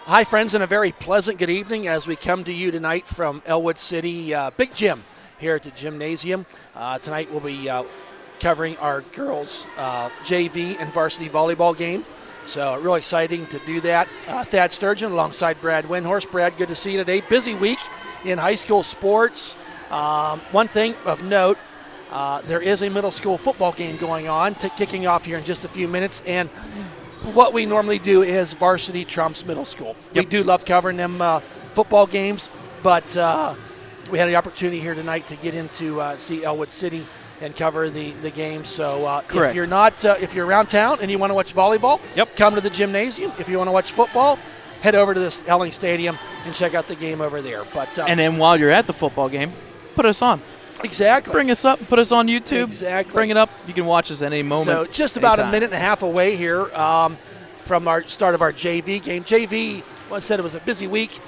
Hi, friends, and a very pleasant good evening as we come to you tonight from Ellwood City Big Gym here at the gymnasium. Tonight we'll be covering our girls' JV and varsity volleyball game. So really exciting to do that. Thad Sturgeon alongside Brad Windhorst. Brad, good to see you today. Busy week in high school sports. One thing of note, there is a middle school football game going on, kicking off here in just a few minutes. And what we normally do is varsity trumps middle school. Yep. We do love covering them football games, but we had the opportunity here tonight to get into see Ellwood City and cover the game. So if you're not, if you're around town and you want to watch volleyball, come to the gymnasium. If you want to watch football, head over to this Helling Stadium and check out the game over there. But and then while you're at the football game, put us on. Exactly. Bring us up, put us on YouTube. Exactly. Bring it up. You can watch us at any moment. So just about anytime. a minute and a half away here from our start of our JV game. JV, well, I said it was a busy week.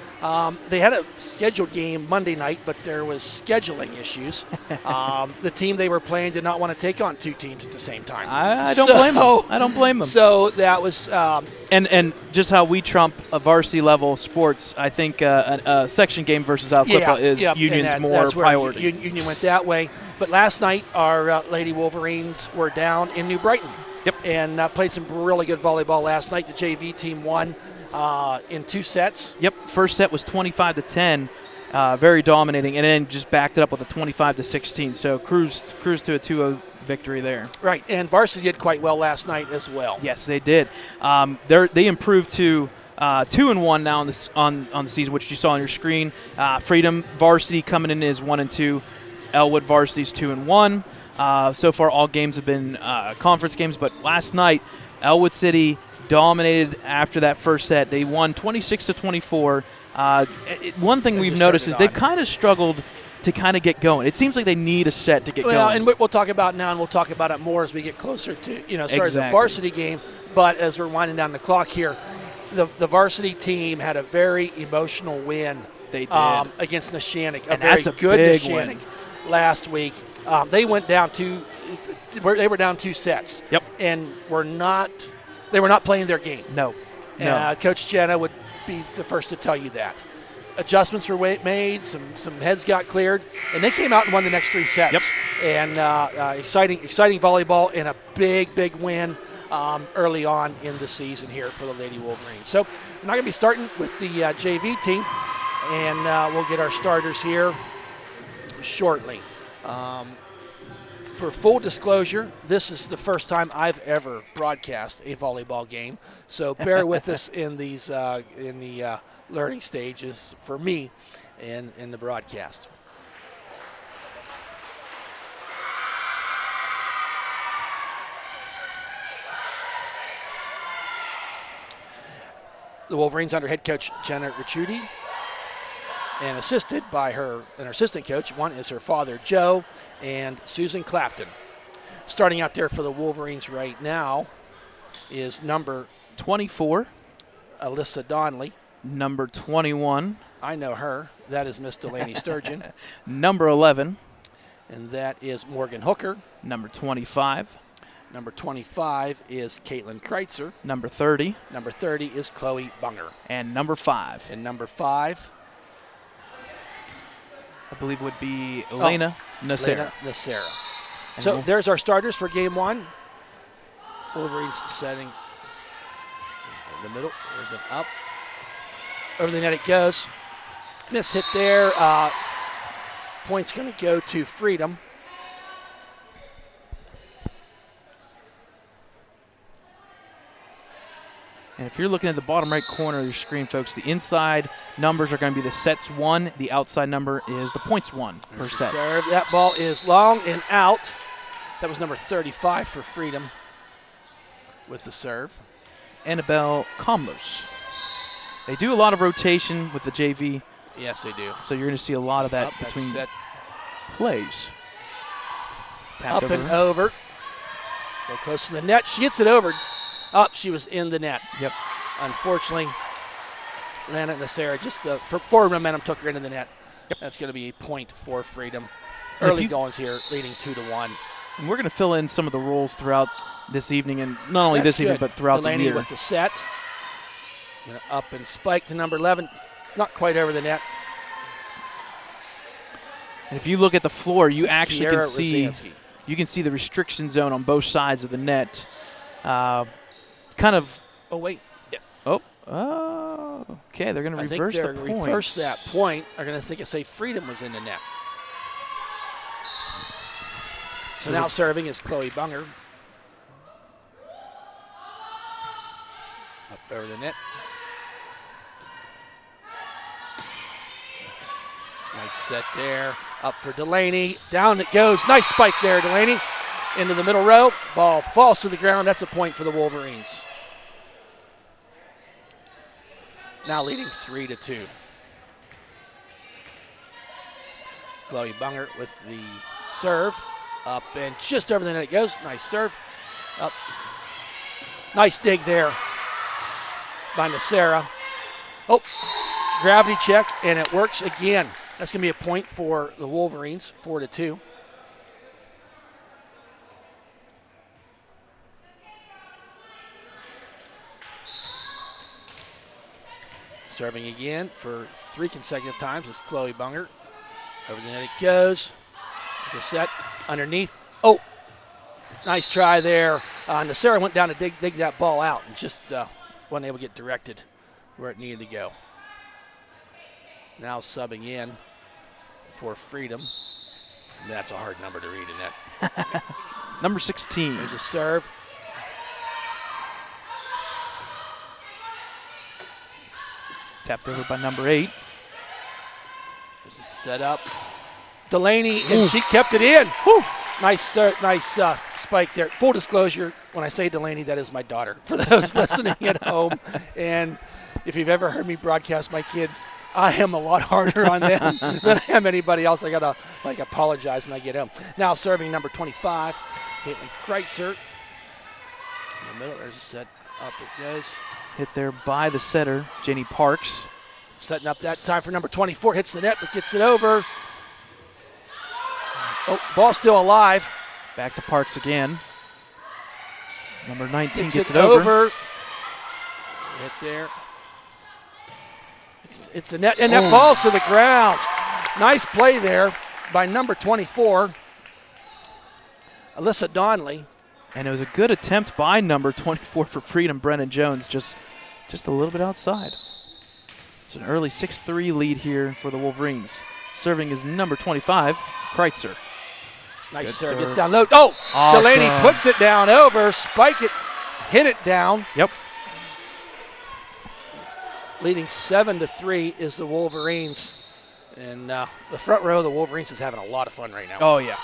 They had a scheduled game Monday night, but there was scheduling issues. The team they were playing did not want to take on two teams at the same time. I don't blame them. I don't blame them. So that was and just how we trump a varsity level sports. I think a section game versus Alclipa is Union's more priority. Union went that way. But last night our Lady Wolverines were down in New Brighton. And played some really good volleyball last night. The JV team won in 2 sets. First set was 25-10, very dominating, and then just backed it up with a 25-16. So cruised to a 2-0 victory there. Right, and varsity did quite well last night as well. Yes, they did. They improved to 2-1 now on the season, which you saw on your screen. Freedom varsity coming in is 1-2. Ellwood varsity's 2-1. So far, all games have been conference games, but last night, Ellwood City dominated after that first set. They won 26-24. One thing we've noticed is they've kind of struggled to kind of get going. It seems like they need a set to get going. And we'll talk about it now, and we'll talk about it more as we get closer to start the varsity game. But as we're winding down the clock here, the varsity team had a very emotional win. They did against Neshannock, a very good Neshannock last week. They went down they were down 2 sets. And they were not playing their game. No. Coach Jenna would be the first to tell you that. Adjustments were made, some heads got cleared, and they came out and won the next 3 sets. And exciting volleyball and a big win early on in the season here for the Lady Wolverines. So we're not going to be starting with the JV team, and we'll get our starters here shortly. For full disclosure, this is the first time I've ever broadcast a volleyball game, so bear with us in these in the learning stages for me in the broadcast. The Wolverines under head coach Jenna Ricciuti, and assisted by an assistant coach. One is her father, Joe, and Susan Clapton. Starting out there for the Wolverines right now is number 24, Alyssa Donnelly. Number 21. I know her. That is Miss Delaney Sturgeon. Number 11. And that is Morgan Hooker. Number 25. Number 25 is Caitlin Kreitzer. Number 30. Number 30 is Chloe Bunger. And number 5. And number 5, I believe, would be Elena Nacera. So there's our starters for game 1. Wolverines setting in the middle. There's an up. Over the net it goes. Miss hit there. Point's going to go to Freedom. And if you're looking at the bottom right corner of your screen, folks, the inside numbers are going to be the sets won. The outside number is the points won per set. Serve. That ball is long and out. That was number 35 for Freedom with the serve. Annabelle Comlos. They do a lot of rotation with the JV. Yes, they do. So you're going to see a lot of that between plays. Tapped up and over. Go close to the net. She gets it over. She was in the net. Unfortunately, Lana Nacera just for forward momentum took her into the net. That's going to be a point for Freedom. Early goings here, leading 2-1. And we're going to fill in some of the roles throughout this evening, and not only this evening, but throughout Delaney the year. with the set. Gonna up and spike to number 11. Not quite over the net. And if you look at the floor, you It's actually Kiara can see Rosansky. you can see the restriction zone on both sides of the net. Kind of. Oh, wait. Okay. They're going to I think reverse they're the going to point. reverse that point. They're going to think it say Freedom was in the net. So now serving is Chloe Bunger. Up over the net. Nice set there. Up for Delaney. Down it goes. Nice spike there, Delaney. Into the middle row. Ball falls to the ground. That's a point for the Wolverines. Now leading 3-2. Chloe Bunger with the serve. Up and just over the net it goes. Nice serve. Up. Nice dig there by Nasera. Oh, gravity check, and it works again. That's going to be a point for the Wolverines, 4-2. Serving again for 3 consecutive times is Chloe Bunger. Over the net it goes. The set underneath. Oh, nice try there. Nasera went down to dig that ball out and just wasn't able to get directed where it needed to go. Now subbing in for Freedom. That's a hard number to read in that. Number 16. There's a serve. Tapped over by number 8. There's a setup. Delaney, and she kept it in. Woo. Nice spike there. Full disclosure, when I say Delaney, that is my daughter, for those listening at home. And if you've ever heard me broadcast my kids, I am a lot harder on them than I am anybody else. I got to apologize when I get home. Now serving number 25, Caitlin Kreitzer. In the middle, there's a set. Up it goes. Hit there by the setter, Jenny Parks. Setting up that time for number 24. Hits the net, but gets it over. Oh, ball still alive. Back to Parks again. Number 19 gets it Hit over. there. It's a net, and that falls to the ground. Nice play there by number 24, Alyssa Donnelly. And it was a good attempt by number 24 for Freedom, Brennan Jones, just a little bit outside. It's an early 6-3 lead here for the Wolverines. Serving is number 25, Kreitzer. Nice Good serve. Gets serve. down low. Oh, Awesome. Delaney puts it down over, spike it, hit it down. Yep. Leading 7-3 is the Wolverines. And the front row of the Wolverines is having a lot of fun right now. Oh, yeah.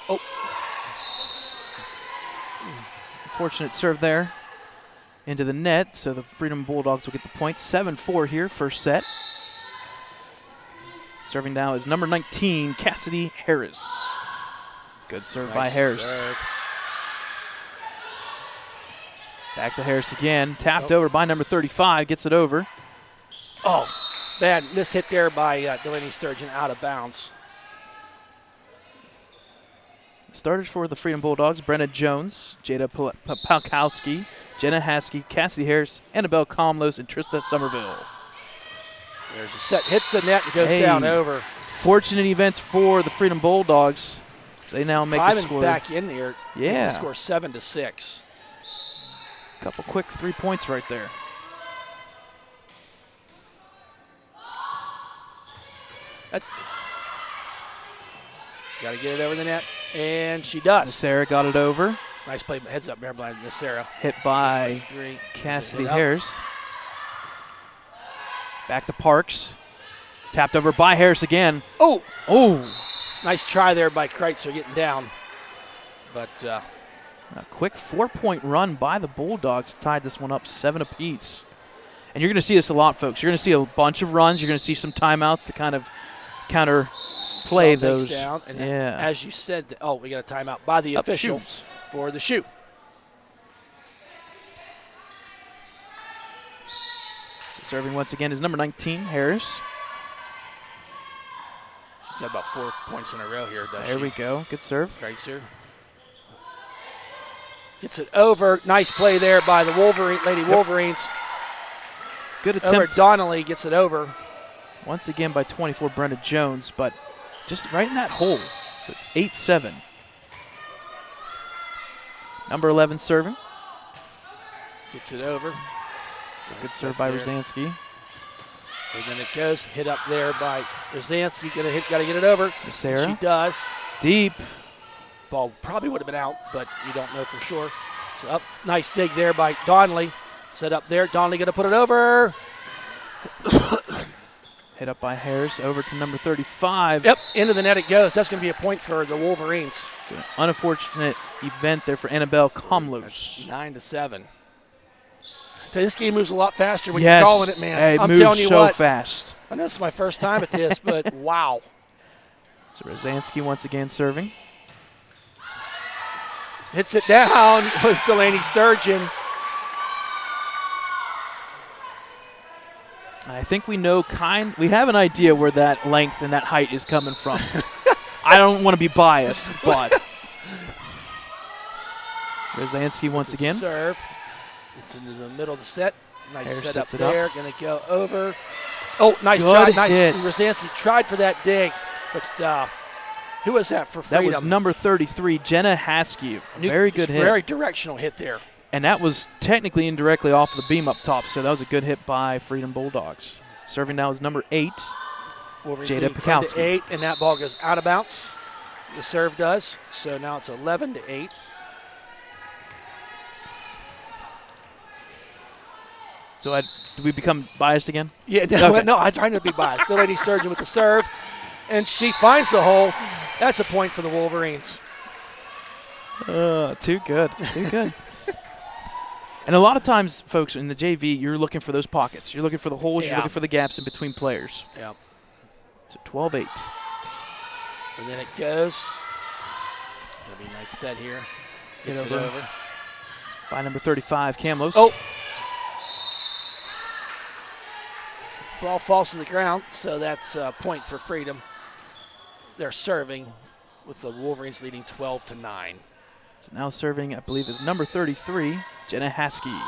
Oh. Fortunate serve there into the net, so the Freedom Bulldogs will get the point. 7-4 here, first set. Serving now is number 19, Cassidy Harris. Good serve by Harris. Serve. Back to Harris again. Tapped over by number 35. Gets it over. Oh, bad miss hit there by Delaney Sturgeon out of bounds. Starters for the Freedom Bulldogs: Brenna Jones, Jada Palkowski, Jenna Haskey, Cassidy Harris, Annabelle Comlos, and Trista Somerville. There's a set. Hits the net and goes down over. Fortunate events for the Freedom Bulldogs. They now make the score. Back in there. Yeah. The score 7-6. Couple quick 3 points right there. That's got to get it over the net, and she does. Sarah got it over. Nice play, heads up there by Miss Sarah. Hit by 3. Cassidy Harris. Back to Parks. Tapped over by Harris again. Oh! Oh! Nice try there by Kreitzer getting down. But a quick 4-point run by the Bulldogs tied this one up 7 apiece. And you're going to see this a lot, folks. You're going to see a bunch of runs. You're going to see some timeouts to kind of counter play those. Down, and yeah. As you said, we got a timeout by the officials for the shoot. So serving once again is number 19, Harris. She's got about 4 points in a row here, doesn't she? There we go. Good serve. Kreitzer gets it over. Nice play there by the Lady Wolverines. Good Over attempt Donnelly gets it over. once again by 24, Brenda Jones, but just right in that hole. So it's 8-7. Number 11 serving. Gets it over. It's a good serve by Rosansky. And then it goes, hit up there by Rosansky. Got to get it over. Sarah. She does. Deep. Ball probably would have been out, but you don't know for sure. So up, nice dig there by Donnelly. Set up there. Donnelly going to put it over. Hit up by Harris over to number 35. Yep, into the net it goes. That's going to be a point for the Wolverines. It's an unfortunate event there for Annabelle Comlos. 9-7. This game moves a lot faster when Yes. you're calling it, man. Hey, it I'm moves telling you so what. fast. I know it's my first time at this, but wow. So Rosansky once again serving. Hits it down was Delaney Sturgeon. I think we know we have an idea where that length and that height is coming from. I don't want to be biased, but Rosansky once again. Serve. It's into the middle of the set. Nice Harris set up sets it there. up. Going to go over. Oh, nice Good try. Nice. hit. Rosansky tried for that dig, but who was that for Freedom? That was number 33, Jenna Haskey. Very good hit. Very directional hit there. And that was technically indirectly off the beam up top, so that was a good hit by Freedom Bulldogs. Serving now is number 8, Wolverines Jada leading Pikowski. 10-8, and that ball goes out of bounds. The serve does. So now it's 11-8. So do we become biased again? Yeah, no, Okay. no, I'm trying to be biased. Delaney Sturgeon with the serve, and she finds the hole. That's a point for the Wolverines. Too good. Too good. And a lot of times, folks, in the JV, you're looking for those pockets. You're looking for the holes. You're Yeah. looking for the gaps in between players. Yep. It's a 12-8. And then it goes. It'll be a nice set here. Gets it over. By number 35, Camlos. Oh. Ball falls to the ground, so that's a point for Freedom. They're serving with the Wolverines leading 12-9. So now serving, I believe, is number 33, Jenna Haskey.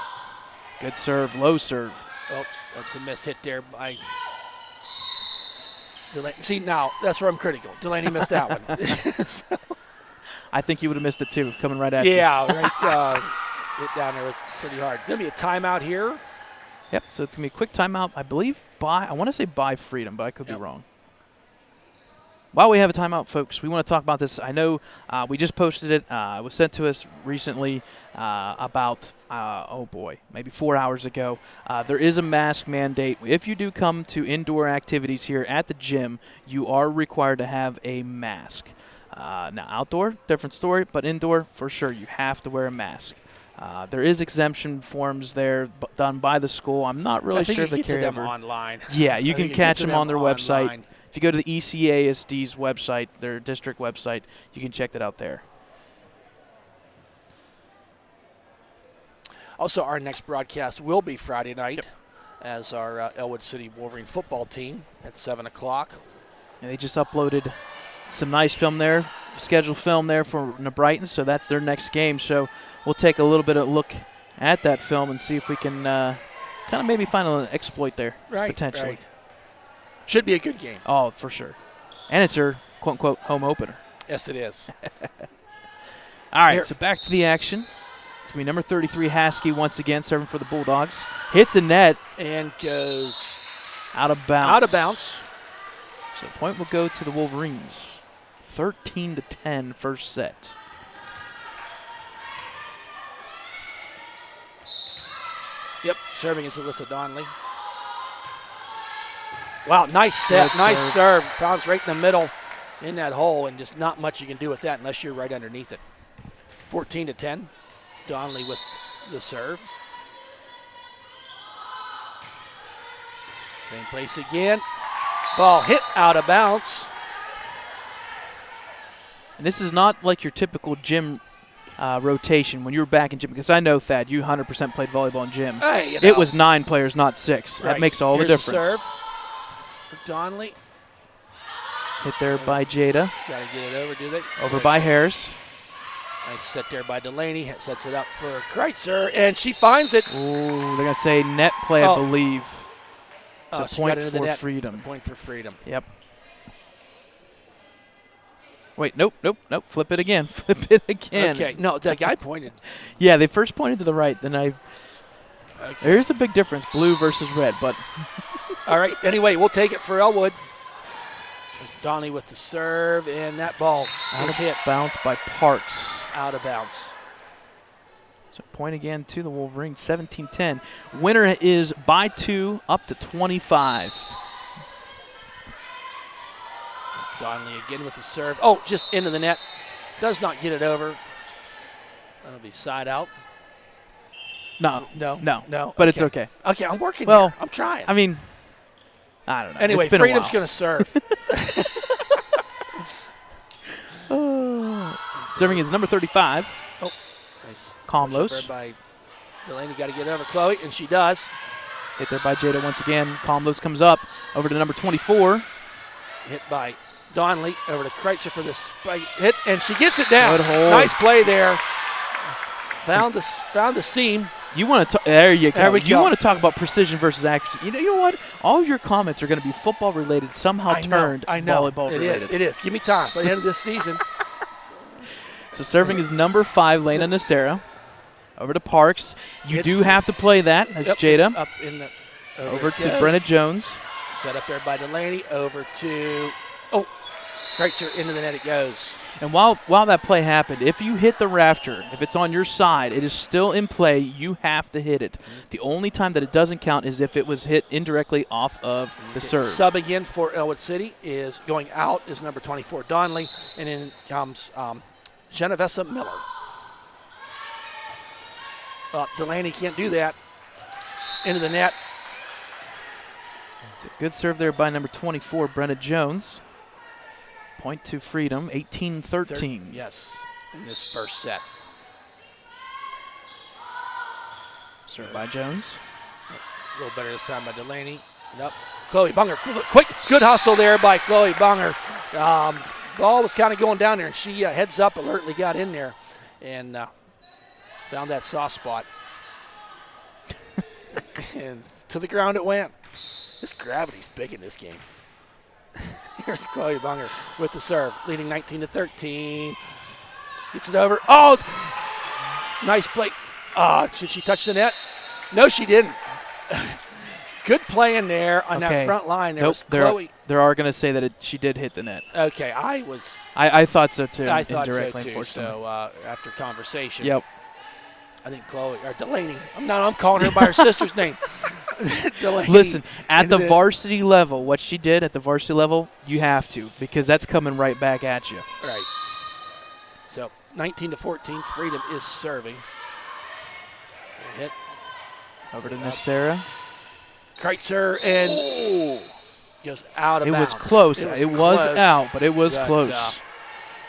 Good serve, low serve. Oh, that's a miss hit there by Delaney. See, now, that's where I'm critical. Delaney missed that one. So, I think you would have missed it too, coming right at you. yeah, right. Hit down there pretty hard. Going to be a timeout here. Yep, so it's going to be a quick timeout, I believe, I want to say by Freedom, but I could be wrong. While we have a timeout, folks, we want to talk about this. I know we just posted it. It was sent to us recently about, maybe 4 hours ago. There is a mask mandate. If you do come to indoor activities here at the gym, you are required to have a mask. Now, outdoor, different story, but indoor, for sure, you have to wear a mask. There is exemption forms there done by the school. I'm not really sure if they carry them over. online. Yeah, you can catch them on their website. Online. If you go to the ECASD's website, their district website, you can check that out there. Also, our next broadcast will be Friday night as our Ellwood City Wolverine football team at 7 o'clock. And they just uploaded some nice film there, scheduled film there for Brighton, so that's their next game. So we'll take a little bit of a look at that film and see if we can kind of maybe find an exploit there, potentially. Right. Should be a good game. Oh, for sure. And it's her, quote-unquote, home opener. Yes, it is. All right, so back to the action. It's going to be number 33, Haskey, once again, serving for the Bulldogs. Hits the net. And goes out of bounds. Out of bounds. So the point will go to the Wolverines. 13-10 first set. Yep, serving is Alyssa Donnelly. Wow, nice set, nice serve. Found right in the middle in that hole, and just not much you can do with that unless you're right underneath it. 14-10. Donnelly with the serve. Same place again. Ball hit out of bounds. And this is not like your typical gym rotation when you were back in gym, because I know, Thad, you 100% played volleyball in gym. Hey, you know. It was 9 players, not 6. Right. That makes all the Here's difference. The serve for Donnelly. Hit there by Jada. Got to get it over, do they? Over by Harris. Nice set there by Delaney. Sets it up for Kreitzer, and she finds it. Ooh, they're going to say net play, I believe. So she point got into the for net. Freedom. Point for Freedom. Yep. Wait, nope. Flip it again. Flip it again. Okay, no, that guy pointed. Yeah, they first pointed to the right, then Okay. There's a big difference, blue versus red, but All right, anyway, we'll take it for Ellwood. There's Donnie with the serve, and that ball out is of hit bounds by Parks. out of bounds. So point again to the Wolverines, 17-10. Winner is by 2, up to 25. Donnelly again with the serve. Oh, just into the net. Does not get it over. That'll be side out. No. But it's okay. Okay, I'm working Well, here. I'm trying. I mean, I don't know. Anyway, it's been Freedom's a going to serve. Serving is number 35. Oh, nice. Comlos. By Delaney, got to get over Chloe, and she does. Hit there by Jada once again. Comlos comes up over to number 24. Hit by Donnelly over to Kreitzer for the spike hit, and she gets it down. Good hold. Nice play there. Found the seam. You want to? There you go. There we You go. want to talk about precision versus accuracy? You know what? All of your comments are going to be football related, somehow turned volleyball related. It is. Give me time. By the end of this season. So serving is number 5, Lena Nacera. Over to Parks. You do have to play that. That's Yep, Jada. it's up in the, Over to Brenna Jones. Set up there by Delaney. Over to Kreitzer into the net it goes. And while that play happened, if you hit the rafter, if it's on your side, it is still in play. You have to hit it. The only time that it doesn't count is if it was hit indirectly off of the serve. Sub again for Ellwood City is going out is number 24 Donnelly, and in comes Genovesa Miller. Delaney can't do that. Into the net. It's a good serve there by number 24, Brenna Jones. Point to Freedom, 18-13. Yes, in this first set. Serve by Jones. A little better this time by Delaney. Nope. Chloe Bunger, quick, good hustle there by Chloe Bunger. Ball was kind of going down there, and she heads up, alertly got in there, and found that soft spot. And to the ground it went. This gravity's big in this game. Here's Chloe Bunger with the serve, leading 19-13. Gets it over. Oh, nice play. Should she touch the net? No, she didn't. Good play in there on that front line. There was Chloe. There are going to say that she did hit the net. Okay, I thought so too. I thought so indirectly, too. unfortunately. So after conversation, Yep. I think Chloe or Delaney. I'm calling her by her sister's name. Delaney. Listen, at the varsity level, what she did at the varsity level, you have to, because that's coming right back at you. Right. So 19-14, Freedom is serving. Hit. Over to Nacera. Kreitzer and goes out of bounds. It was close. It was out, but it was close.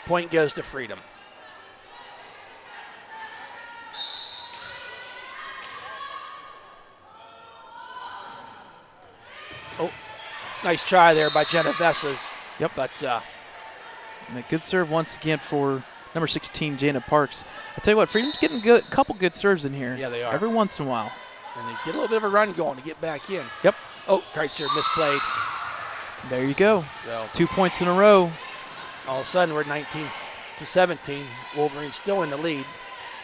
Point goes to Freedom. Oh, nice try there by Genovesas. Yep. But and a good serve once again for number 16, Jana Parks. I tell you what, Freedom's getting a couple good serves in here. Yeah, they are. Every once in a while. And they get a little bit of a run going to get back in. Yep. Oh, Kreitzer misplayed. There you go. So 2 points in a row. all of a sudden, we're 19-17. Wolverines still in the lead,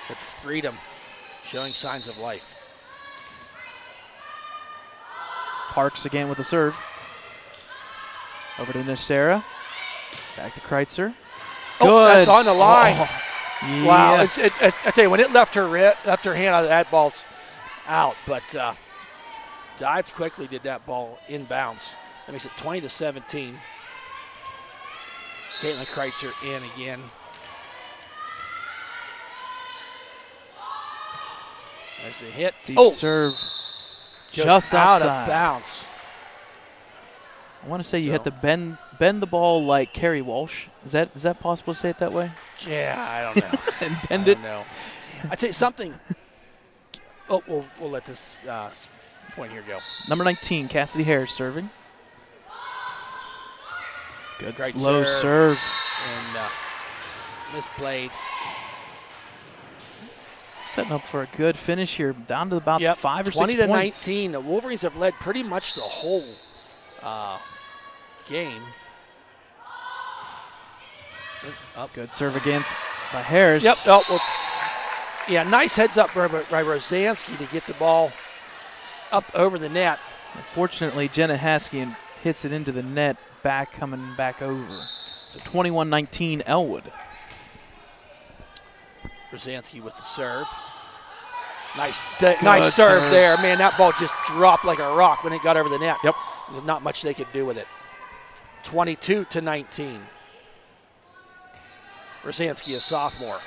but Freedom showing signs of life. Parks again with the serve. Over to Nacera. Back to Kreitzer. Oh, Good. that's on the line. Oh, Wow. yes. I tell you, when it left her hand out of that ball's out, but dived quickly, did that ball inbounds. That makes it 20-17. Caitlin Kreitzer in again. There's a hit. Deep serve. Goes Just out outside. of bounds. I want to say you have to bend the ball like Carrie Walsh. Is that possible to say it that way? Yeah, I don't know. And bend it. No. I tell you something. Oh, we'll let this point here go. Number 19, Cassidy Harris serving. Good Great slow serve. And misplayed. Setting up for a good finish here, down to about 5 or 6 points. 20-19. The Wolverines have led pretty much the whole game. Good serve against by Harris. Yep. Oh, well, yeah, nice heads up by Rosansky to get the ball up over the net. Unfortunately, Jenna Haskian hits it into the net, coming back over. So 21-19 Ellwood. Rosansky with the serve. Nice serve there. Man, that ball just dropped like a rock when it got over the net. Yep. There's not much they could do with it. 22-19. Rosansky, a sophomore.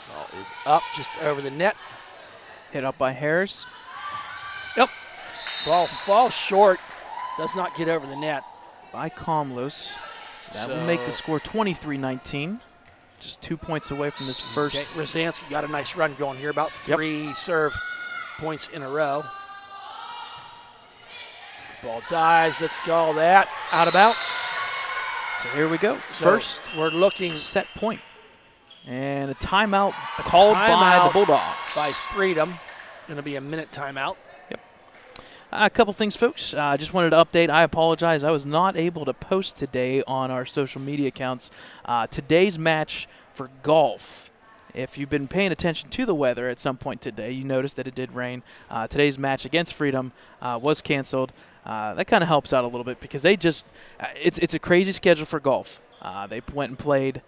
Ball is up just over the net. Hit up by Harris. Yep. Ball falls short. Does not get over the net. By Comlos. So that will make the score 23-19. Just 2 points away from this first. Okay. Rosansky got a nice run going here. About 3 serve points in a row. Ball dies. Let's call that out of bounds. So here we go. So first, we're looking set point. And a timeout called by the Bulldogs. By Freedom. Going to be a minute timeout. Yep. A couple things, folks. I just wanted to update. I apologize. I was not able to post today on our social media accounts. Today's match for golf. If you've been paying attention to the weather at some point today, you noticed that it did rain. Today's match against Freedom was canceled. That kind of helps out a little bit because they just it's a crazy schedule for golf. They went and played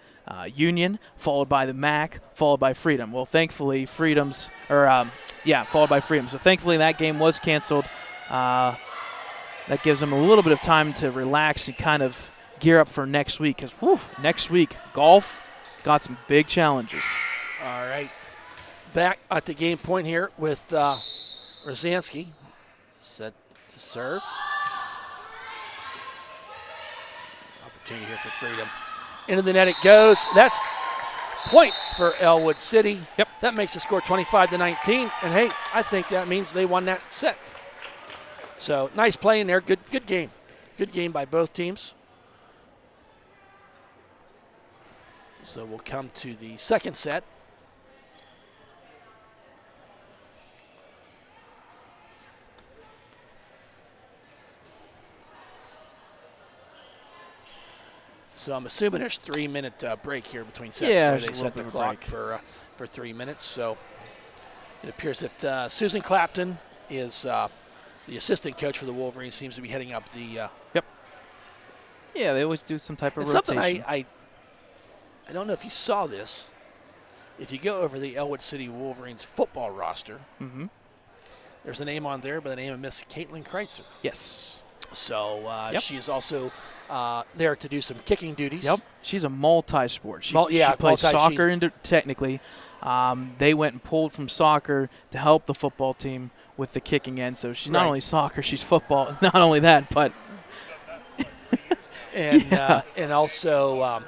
Union, followed by the MAC, followed by Freedom. Well, thankfully, followed by Freedom. So thankfully that game was canceled. That gives them a little bit of time to relax and kind of gear up for next week because next week, golf got some big challenges. All right. Back at the game point here with Rosansky. Set to serve. Opportunity here for Freedom. Into the net it goes. That's point for Ellwood City. Yep. That makes the score 25-19. And, hey, I think that means they won that set. So, nice play in there. Good game. Good game by both teams. So, we'll come to the second set. So I'm assuming there's 3-minute break here between sets. Yeah, where they set the clock for 3 minutes. So it appears that Susan Clapton is the assistant coach for the Wolverines. Seems to be heading up the. Yep. Yeah, they always do some type of rotation. Something I don't know if you saw this. If you go over the Ellwood City Wolverines football roster, there's a name on there by the name of Miss Caitlin Kreitzer. Yes. So she is also there to do some kicking duties. Yep. She's a multi-sport. She plays soccer technically. They went and pulled from soccer to help the football team with the kicking end. So she's not only soccer, she's football. Not only that, but and also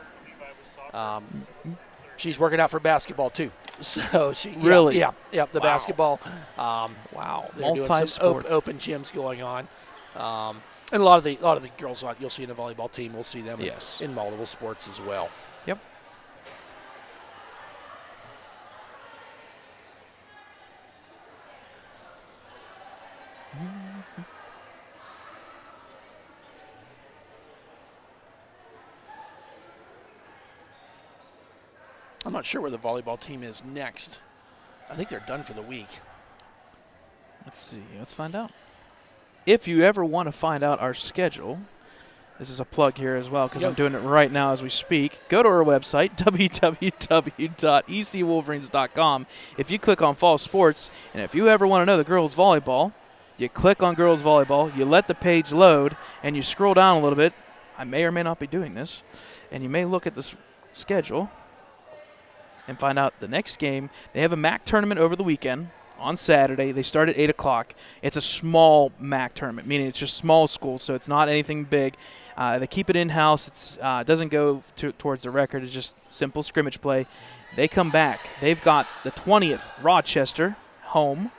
she's working out for basketball too. So she the basketball. Wow, they're doing some open gyms going on. And a lot of the girls you'll see in the volleyball team, we'll see them in multiple sports as well. Yep. I'm not sure where the volleyball team is next. I think they're done for the week. Let's see. Let's find out. If you ever want to find out our schedule, this is a plug here as well because I'm doing it right now as we speak. Go to our website, www.ecwolverines.com. If you click on fall sports, and if you ever want to know the girls volleyball, you click on girls volleyball, you let the page load, and you scroll down a little bit. I may or may not be doing this. And you may look at this schedule and find out the next game. They have a MAC tournament over the weekend. On Saturday, they start at 8 o'clock. It's a small MAC tournament, meaning it's just small schools, so it's not anything big. They keep it in-house. It doesn't go towards the record. It's just simple scrimmage play. They come back. They've got the 20th, Rochester, home.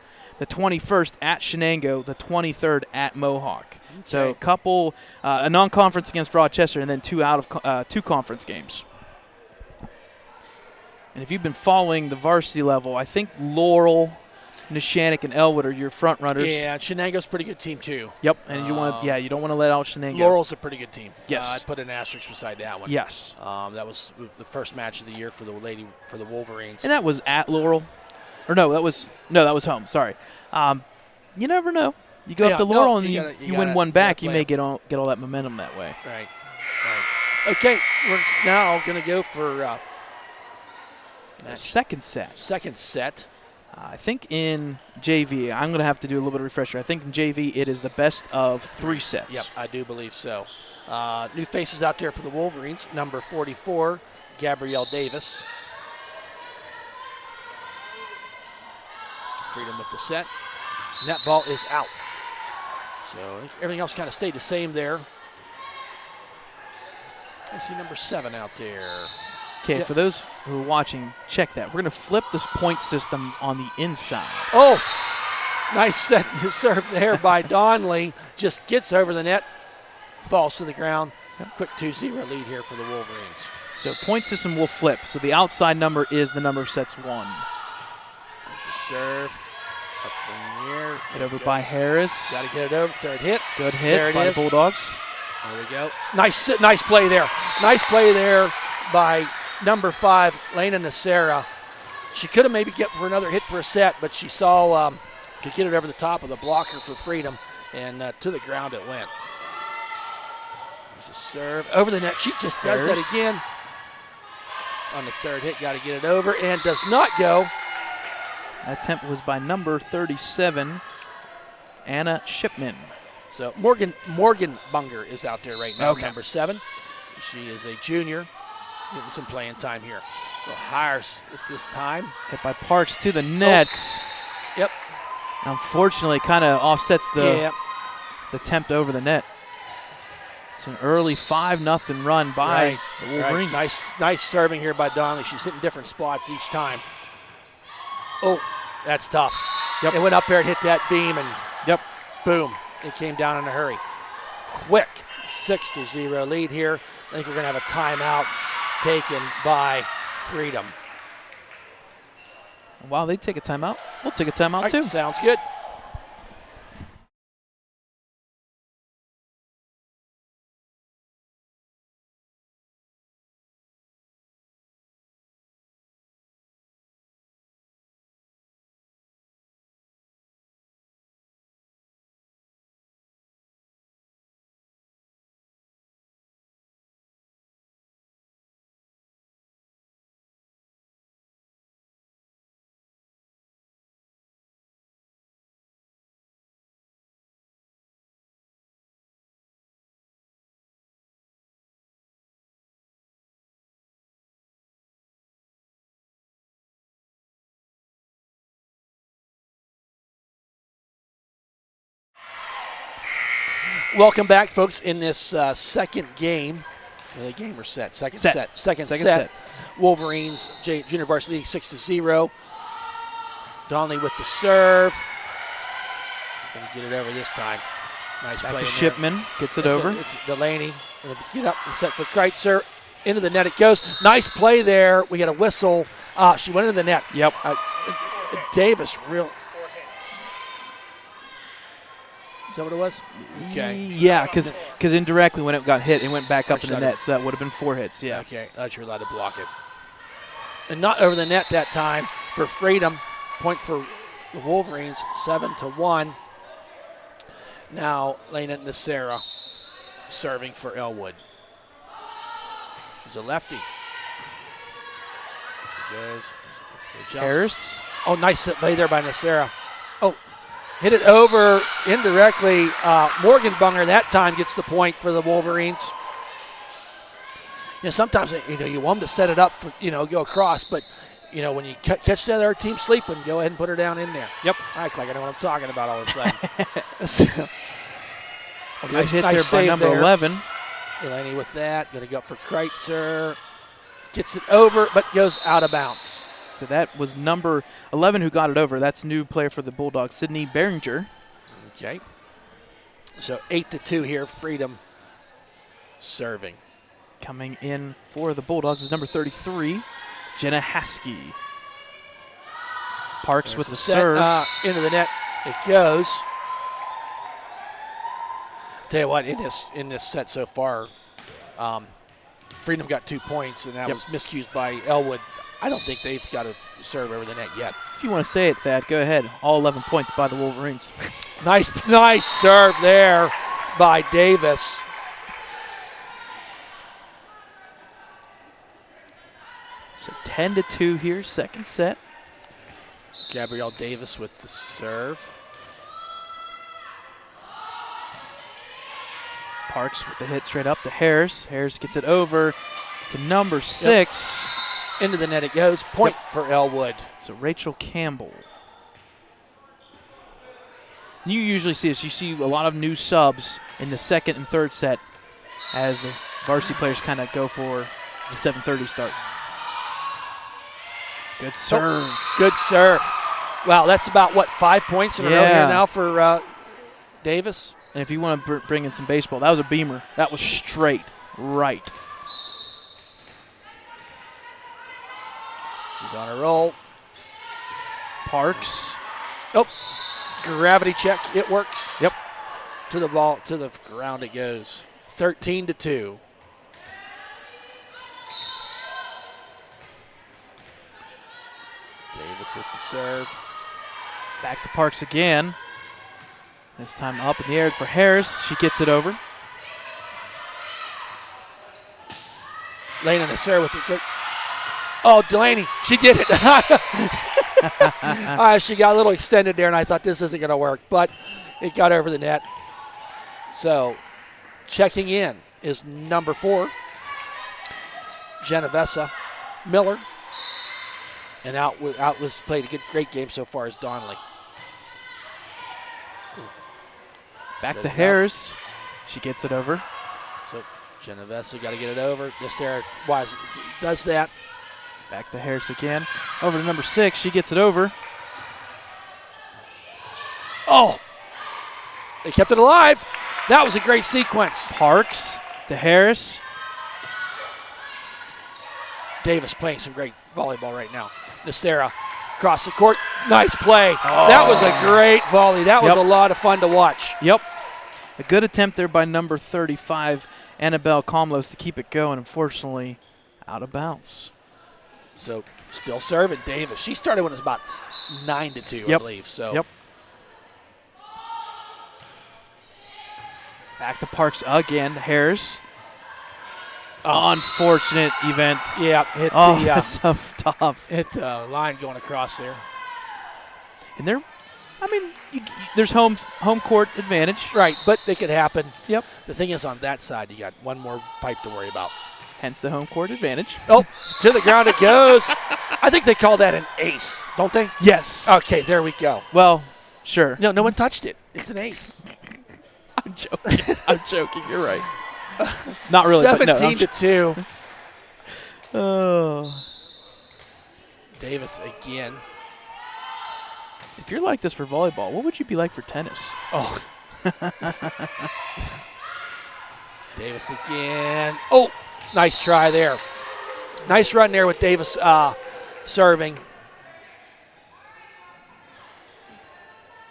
the 21st at Shenango, the 23rd at Mohawk. Okay. So a couple, a non-conference against Rochester, and then two conference games. And if you've been following the varsity level, I think Laurel, Neshannock, and Ellwood are your front runners. Yeah, Shenango's a pretty good team too. Yep, and you want, you don't want to let out Shenango. Laurel's a pretty good team. Yes, I'd put an asterisk beside that one. Yes, that was the first match of the year for the Wolverines. and that was at Laurel, or that was home. Sorry, you never know. You go up to Laurel and you win one back. You may get all that momentum that way. Right. Okay, we're now going to go for second set. Second set. I think in JV, I'm going to have to do a little bit of refresher. I think in JV it is the best of 3 sets. Yep, I do believe so. New faces out there for the Wolverines. Number 44, Gabrielle Davis. Freedom with the set. And that ball is out. So everything else kind of stayed the same there. I see number 7 out there. Okay, yep. For those who are watching, check that. We're going to flip this point system on the inside. Oh, nice set to serve there by Donley. Just gets over the net, falls to the ground. Yep. Quick 2-0 lead here for the Wolverines. So point system will flip. So the outside number is the number of sets won. There's a serve. Up in the air. Hit over by Harris. Got to get it over. Third hit. Good hit by the Bulldogs. There we go. Nice play there. Nice play there by number 5, Lena Nacera. She could have maybe get for another hit for a set, but she saw could get it over the top of the blocker for freedom, and to the ground it went. There's a serve over the net. She just does that again. On the third hit, got to get it over, and does not go. That attempt was by number 37, Anna Shipman. So Morgan Bunger is out there right now, okay. Number 7. She is a junior, getting some playing time here. Well, Hires at this time. Hit by Parks to the net. Oh. Yep. Unfortunately, kind of offsets the attempt over the net. It's an early 5-0 run by the Wolverines. Right. Nice serving here by Donnelly. She's hitting different spots each time. Oh, that's tough. Yep. It went up there and hit that beam, and boom, it came down in a hurry. Quick 6-0 lead here. I think we're going to have a timeout taken by Freedom. While they take a timeout, we'll take a timeout too. Sounds good. Welcome back, folks, in this second game. Game or set? Second set. Wolverines, junior varsity, 6-0. Donnelly with the serve. Gonna get it over this time. Nice Back play. To Shipman gets it over. Delaney gonna get up and set for Kreitzer. Into the net it goes. Nice play there. We got a whistle. She went into the net. Yep. Davis, real. Is that what it was? Okay. Yeah, because indirectly when it got hit, it went back up in the net, so that would have been 4 hits. Yeah. Okay, thought you were allowed to block it. And not over the net that time for Freedom. Point for the Wolverines, 7-1. Now Lena Nacera serving for Ellwood. She's a lefty. Harris. Oh, nice play there by Nacera. Oh. Hit it over indirectly. Morgan Bunger that time gets the point for the Wolverines. Sometimes you want them to set it up for go across, but when you catch the other team sleeping, go ahead and put her down in there. Yep. I act like I know what I'm talking about all of a sudden. Nice hit there by number 11. Delaney with that. Going to go up for Kreitzer. Gets it over, but goes out of bounds. It's So that was number 11 who got it over. That's new player for the Bulldogs, Sydney Behringer. Okay. So 8-2 here, Freedom serving. Coming in for the Bulldogs is number 33, Jenna Haskey. Parks There's with the set, serve. into the net it goes. Tell you what, in this set so far, Freedom got 2 points, and that was miscued by Ellwood. I don't think they've got a serve over the net yet. If you want to say it, Thad, go ahead. All 11 points by the Wolverines. Nice serve there by Davis. So 10-2 here, second set. Gabrielle Davis with the serve. Parks with the hit straight up to Harris. Harris gets it over to number 6. Into the net it goes. Point for Ellwood. So Rachel Campbell. You usually see this. You see a lot of new subs in the second and third set as the varsity players kind of go for the 7:30 start. Good serve. Good serve. Wow, that's about, 5 points in a row here now for Davis? And if you want to bring in some baseball, that was a beamer. That was straight right. She's on a roll. Parks. Oh, gravity check. It works. Yep. To the ball, to the ground it goes. 13-2. Davis with the serve. Back to Parks again. This time up in the air for Harris. She gets it over. Lane on the serve with it. Oh, Delaney, she did it. She got a little extended there, and I thought this isn't going to work, but it got over the net. So checking in is number 4, Genovesa Miller. And out was played a great game so far as Donnelly. Back to Harris. She gets it over. So Genovesa got to get it over. Sarah Wise does that. Back to Harris again. Over to number 6. She gets it over. Oh! They kept it alive. That was a great sequence. Parks to Harris. Davis playing some great volleyball right now. Nacera across the court. Nice play. Oh. That was a great volley. That was a lot of fun to watch. Yep. A good attempt there by number 35, Annabelle Comlos, to keep it going. Unfortunately, out of bounds. So still serving Davis. She started when it was about 9-2, I believe. So. Yep. Back to Parks again. Harris. Unfortunate event. Yeah, hit that's so tough. Hit the line going across there. And there's home court advantage. Right, but it could happen. Yep. The thing is, on that side, you got one more pipe to worry about. Hence the home court advantage. Oh, to the ground it goes. I think they call that an ace, don't they? Yes. Okay, there we go. Well, sure. No one touched it. It's an ace. I'm joking. I'm joking. You're right. Not really. 17-2. Oh. Davis again. If you're like this for volleyball, what would you be like for tennis? Oh. Davis again. Oh, nice try there. Nice run there with Davis serving.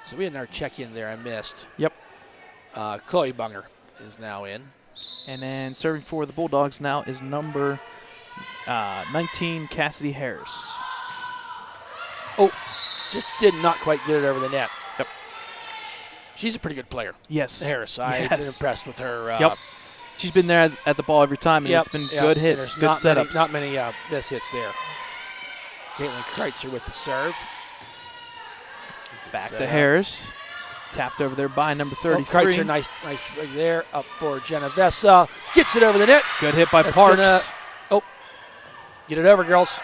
So we had our check-in there I missed. Yep. Chloe Bunger is now in. And then serving for the Bulldogs now is number 19, Cassidy Harris. Oh, just did not quite get it over the net. Yep. She's a pretty good player. Yes. Harris. I've been impressed with her. Yep. She's been there at the ball every time, and it's been good hits, good setups. Not many miss hits there. Caitlin Kreitzer with the serve. Back to Harris. Tapped over there by number 33. Oh, Kreitzer, nice play there. Up for Genovesa. Gets it over the net. Good hit by Parks. Get it over, girls.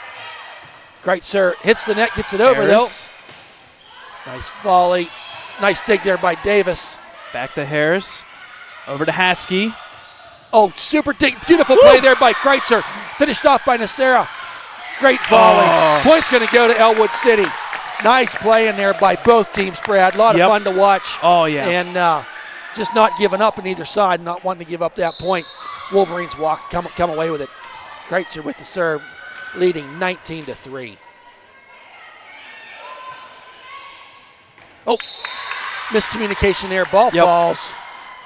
Kreitzer hits the net, gets it over, Harris. though. Nice volley. Nice dig there by Davis. Back to Harris. Over to Haskey. Oh, super dig. Beautiful play there by Kreitzer. Finished off by Nacera. Great volley. Oh. Point's going to go to Ellwood City. Nice play in there by both teams, Brad. A lot of fun to watch. Oh, yeah. And just not giving up on either side, not wanting to give up that point. Wolverines come away with it. Kreitzer with the serve, leading 19-3. Oh, miscommunication there. Ball falls.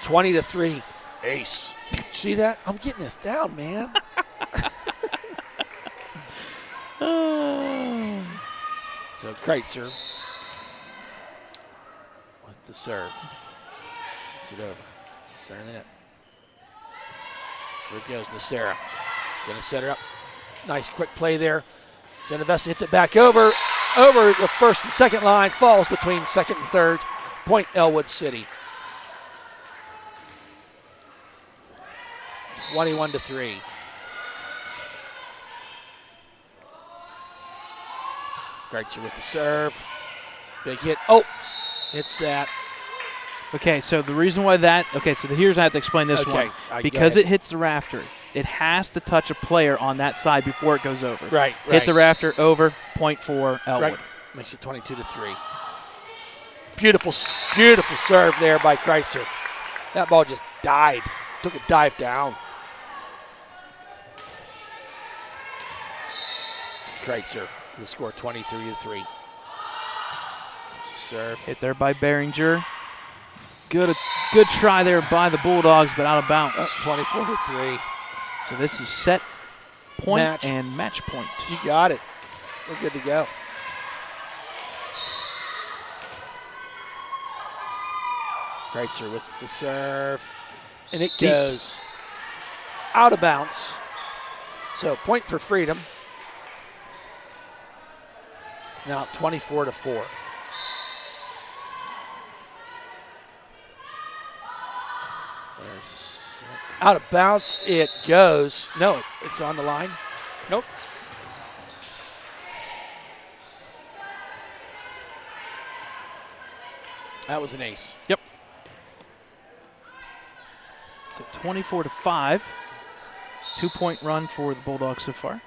20-3. Ace. See that? I'm getting this down, man. So Kreitzer with the serve. Is it over? Center the net. Here it goes, Nacera. Gonna set her up. Nice quick play there. Genovese hits it back over the first and second line, falls between second and third. Point Ellwood City. 21-3. Kreitzer with the serve. Big hit. Oh, it's that. Okay, so the reason why here's I have to explain this one. Because it hits the rafter, it has to touch a player on that side before it goes over. Right. Hit the rafter, over, point for Ellwood. Right. Makes it 22-3. Beautiful serve there by Kreitzer. That ball just died. Took a dive down. Kreitzer, the score 23-3. There's a serve. Hit there by Behringer. Good try there by the Bulldogs, but out of bounds. 24-3. So this is set point Match. and match point. You got it. We're good to go. Kreitzer with the serve. And it goes out of bounds. So point for Freedom. Now 24-4. Out of bounds it goes. No, it's on the line. Nope. That was an ace. Yep. So 24-5. 2-point run for the Bulldogs so far.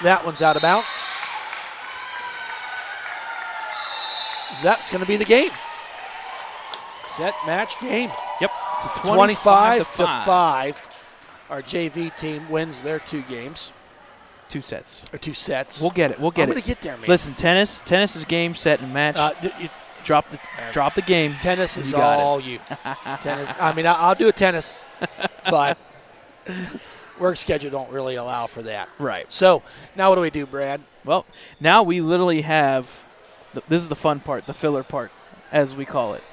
That one's out of bounds. That's going to be the game. Set, match, game. Yep. It's a 25-5. Our JV team wins their 2 games. 2 sets. Or 2 sets. We'll get it. I'm going to get there, man. Listen, tennis is game, set, and match. Drop the game. Tennis is all you. Tennis. I mean, I'll do a tennis, but work schedule don't really allow for that. Right. So now what do we do, Brad? Well, now we literally have this is the fun part, the filler part, as we call it.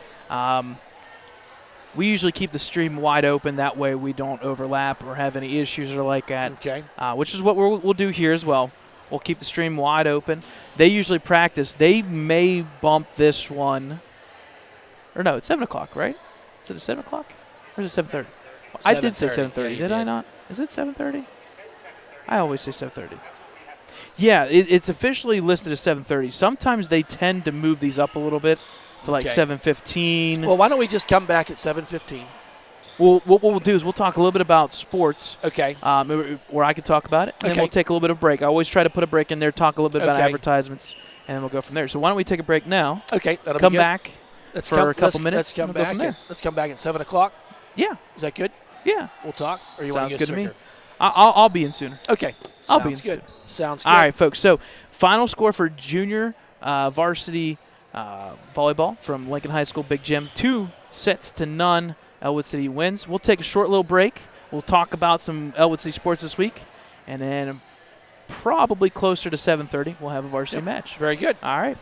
We usually keep the stream wide open. That way we don't overlap or have any issues or like that. Okay. Which is what we'll do here as well. We'll keep the stream wide open. They usually practice. They may bump this one. Or no, it's 7 o'clock, right? Is it at 7 o'clock? Or is it 7:30? I did say 7:30. Did I not? Is it 7:30? I always say 7:30. Yeah, it's officially listed as 7:30. Sometimes they tend to move these up a little bit to like 7:15. Well, why don't we just come back at 7:15? Well, what we'll do is we'll talk a little bit about sports. Okay. Where I can talk about it, and then we'll take a little bit of break. I always try to put a break in there, talk a little bit about advertisements, and then we'll go from there. So why don't we take a break now? Okay, that'll come be good. back for a couple minutes. Let's come back at 7 o'clock. Yeah. Is that good? Yeah. We'll talk. Or you Sounds want good to to me. I'll be in sooner. Okay. I'll be in good. sooner. Sounds good. All right, folks. So final score for junior varsity volleyball from Lincoln High School Big Gym, 2-0. Ellwood City wins. We'll take a short little break. We'll talk about some Ellwood City sports this week, and then probably closer to 7:30 we'll have a varsity match. Very good. All right.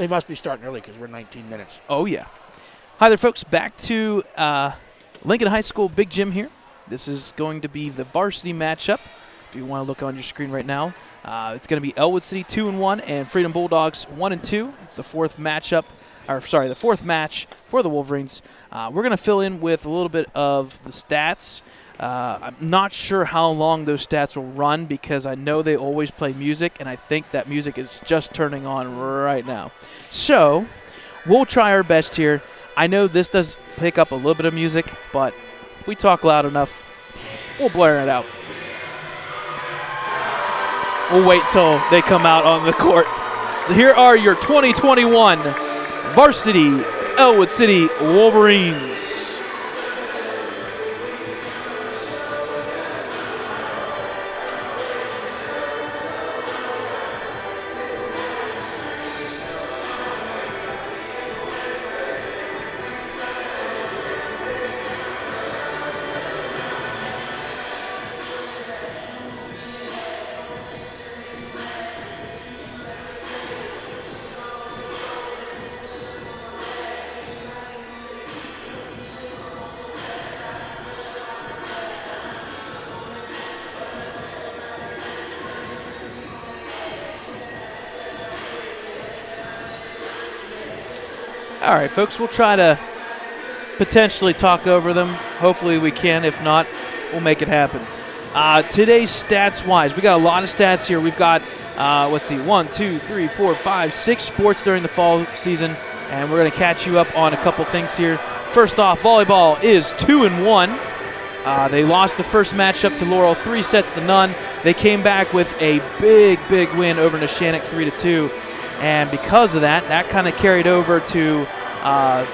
They must be starting early because we're 19 minutes. Oh, yeah. Hi there, folks. Back to Lincoln High School Big Gym here. This is going to be the varsity matchup. If you want to look on your screen right now, it's going to be Ellwood City 2-1 and Freedom Bulldogs 1-2. It's the fourth matchup, the fourth match for the Wolverines. We're going to fill in with a little bit of the stats. I'm not sure how long those stats will run because I know they always play music, and I think that music is just turning on right now. So we'll try our best here. I know this does pick up a little bit of music, but if we talk loud enough, we'll blare it out. We'll wait till they come out on the court. So here are your 2021 varsity Ellwood City Wolverines. All right, folks, we'll try to potentially talk over them. Hopefully we can. If not, we'll make it happen. Today's stats-wise, we got a lot of stats here. We've got, 1, 2, 3, 4, 5, 6 sports during the fall season, and we're going to catch you up on a couple things here. First off, volleyball is 2-1. They lost the first matchup to Laurel 3-0. They came back with a big win over Neshannock 3-2. And because of that, that kind of carried over to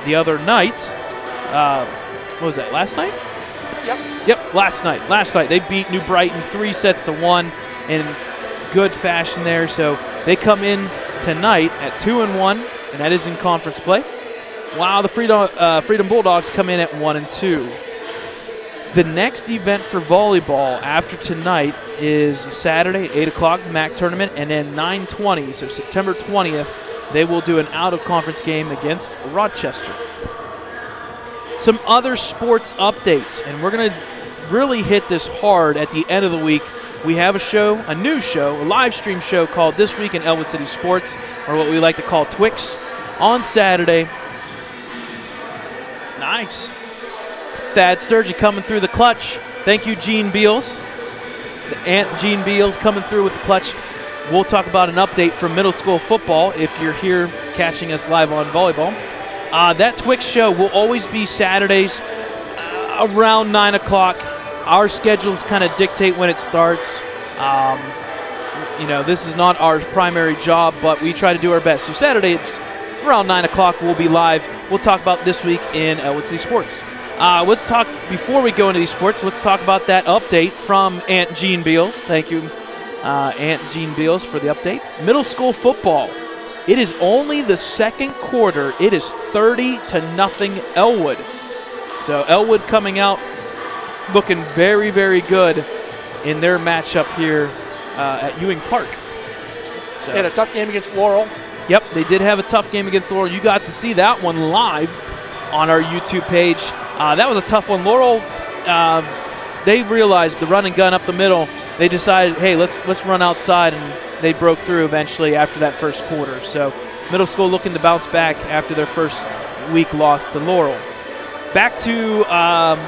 the other night. What was that, last night? Yep, last night. Last night they beat New Brighton 3-1 in good fashion there. So they come in tonight at 2-1, and that is in conference play. While the Freedom Bulldogs come in at 1-2. The next event for volleyball after tonight is Saturday, 8 o'clock, the MAC tournament, and then 9:20, so September 20th, they will do an out-of-conference game against Rochester. Some other sports updates, and we're going to really hit this hard at the end of the week. We have a new show, a live stream show called This Week in Ellwood City Sports, or what we like to call Twix, on Saturday. Nice. Thad Sturgey coming through the clutch. Thank you, Gene Beals. The Aunt Gene Beals coming through with the clutch. We'll talk about an update from middle school football if you're here catching us live on volleyball. That Twix show will always be Saturdays around 9 o'clock. Our schedules kind of dictate when it starts. This is not our primary job, but we try to do our best. So Saturdays around 9 o'clock we'll be live. We'll talk about This Week in Ellwood City Sports. Let's talk, before we go into these sports, let's talk about that update from Aunt Jean Beals. Thank you, Aunt Jean Beals, for the update. Middle school football. It is only the second quarter. It is 30-0 Ellwood. So Ellwood coming out looking very, very good in their matchup here at Ewing Park. So, they had a tough game against Laurel. Yep, they did have a tough game against Laurel. You got to see that one live on our YouTube page. That was a tough one. Laurel, they realized the run and gun up the middle. They decided, hey, let's run outside, and they broke through eventually after that first quarter. So middle school looking to bounce back after their first week loss to Laurel. Back to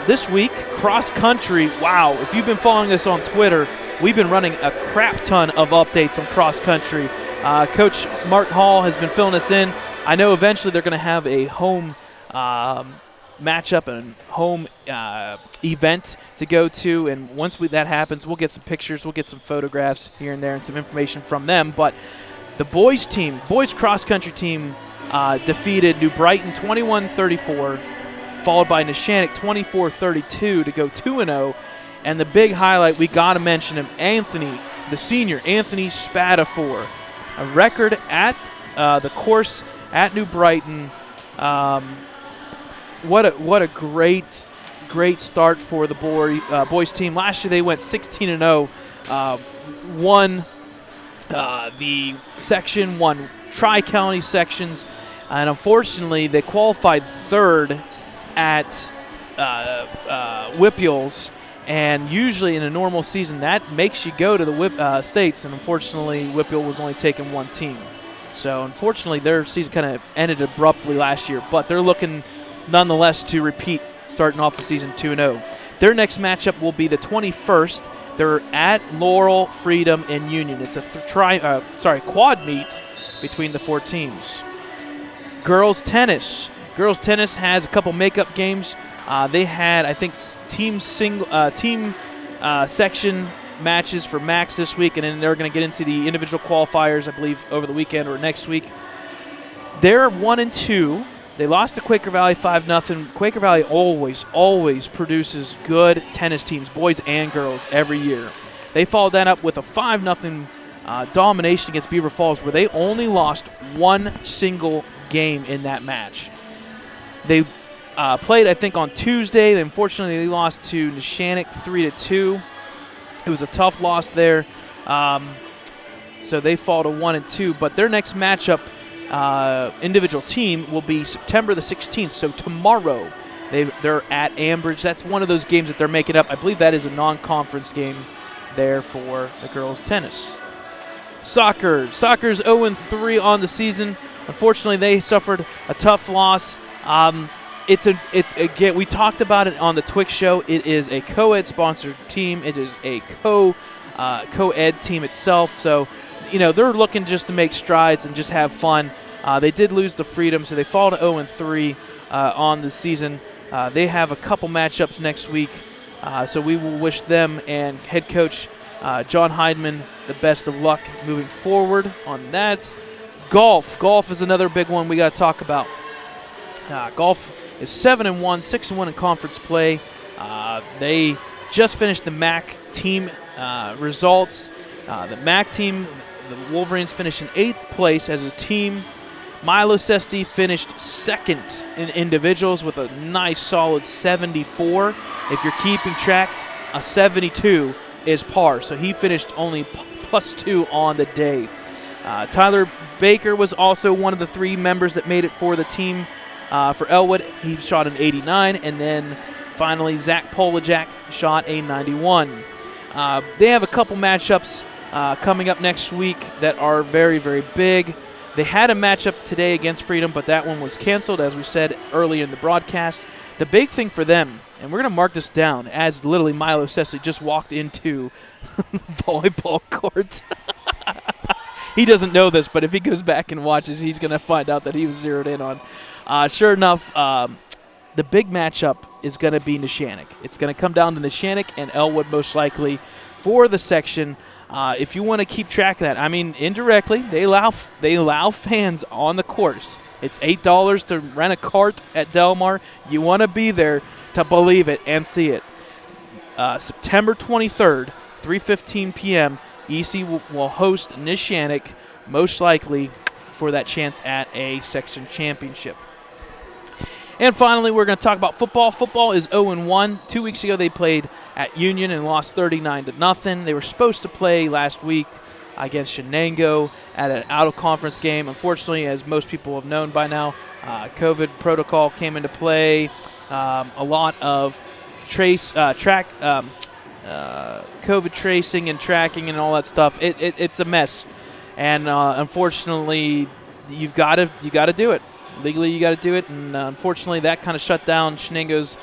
this week, cross country. Wow, if you've been following us on Twitter, we've been running a crap ton of updates on cross country. Coach Mark Hall has been filling us in. I know eventually they're going to have a home matchup and home event to go to, and once that happens, we'll get some pictures, we'll get some photographs here and there and some information from them. But the boys cross-country team defeated New Brighton 21-34, followed by Neshannock 24-32 to go 2-0. And the big highlight, we got to mention him, the senior, Anthony Spatafor. A record at the course at New Brighton. What a great start for the boys team. Last year they went 16-0, won the Section 1 Tri-County sections, and unfortunately they qualified third at Whipples, and usually in a normal season that makes you go to the states, and unfortunately Whipple was only taking one team. So unfortunately their season kind of ended abruptly last year, but they're looking nonetheless to repeat starting off the season 2-0. Their next matchup will be the 21st. They're at Laurel, Freedom, and Union. It's a quad meet between the 4 teams. Girls tennis. Girls tennis has a couple makeup games. They had, I think, team section matches for Max this week, and then they're going to get into the individual qualifiers, I believe, over the weekend or next week. They're 1-2. They lost to Quaker Valley 5-0. Quaker Valley always produces good tennis teams, boys and girls, every year. They followed that up with a 5-0 domination against Beaver Falls, where they only lost one single game in that match. They played, I think, on Tuesday. Unfortunately, they lost to Neshannock 3-2. It was a tough loss there. So they fall to 1-2. But their next matchup, individual team, will be September the 16th. So tomorrow they're at Ambridge. That's one of those games that they're making up. I believe that is a non-conference game there for the girls' tennis. Soccer's 0-3 on the season. Unfortunately, they suffered a tough loss. It's again, we talked about it on the Twix show. It is a co-ed sponsored team. It is a co-ed team itself. So, they're looking just to make strides and just have fun. They did lose the Freedom, so they fall to 0-3 on the season. They have a couple matchups next week, so we will wish them and head coach John Heidman the best of luck moving forward on that. Golf is another big one we got to talk about. Golf is 7-1, 6-1 in conference play. They just finished the MAC team results. The MAC team, the Wolverines, finished in 8th place as a team. Milo Sesti finished second in individuals with a nice solid 74. If you're keeping track, a 72 is par, so he finished only +2 on the day. Tyler Baker was also one of the 3 members that made it for the team for Ellwood. He shot an 89, and then finally Zach Polajak shot a 91. They have a couple matchups coming up next week that are very, very big. They had a matchup today against Freedom, but that one was canceled, as we said early in the broadcast. The big thing for them, and we're going to mark this down, as literally Milo Sessley just walked into volleyball courts. He doesn't know this, but if he goes back and watches, he's going to find out that he was zeroed in on. Sure enough, the big matchup is going to be Neshannock. It's going to come down to Neshannock and Ellwood most likely for the section. If you want to keep track of that, I mean, indirectly, they allow fans on the course. It's $8 to rent a cart at Del Mar. You want to be there to believe it and see it. September 23rd, 3:15 p.m., EC will host Neshannock, most likely for that chance at a section championship. And finally, we're going to talk about football. Football is 0-1. 2 weeks ago, they played at Union and lost 39-0. They were supposed to play last week against Shenango at an out-of-conference game. Unfortunately, as most people have known by now, COVID protocol came into play. A lot of COVID tracing and tracking and all that stuff. It's a mess, and unfortunately, you got to do it. Legally, you got to do it, and unfortunately, that kind of shut down Shenango's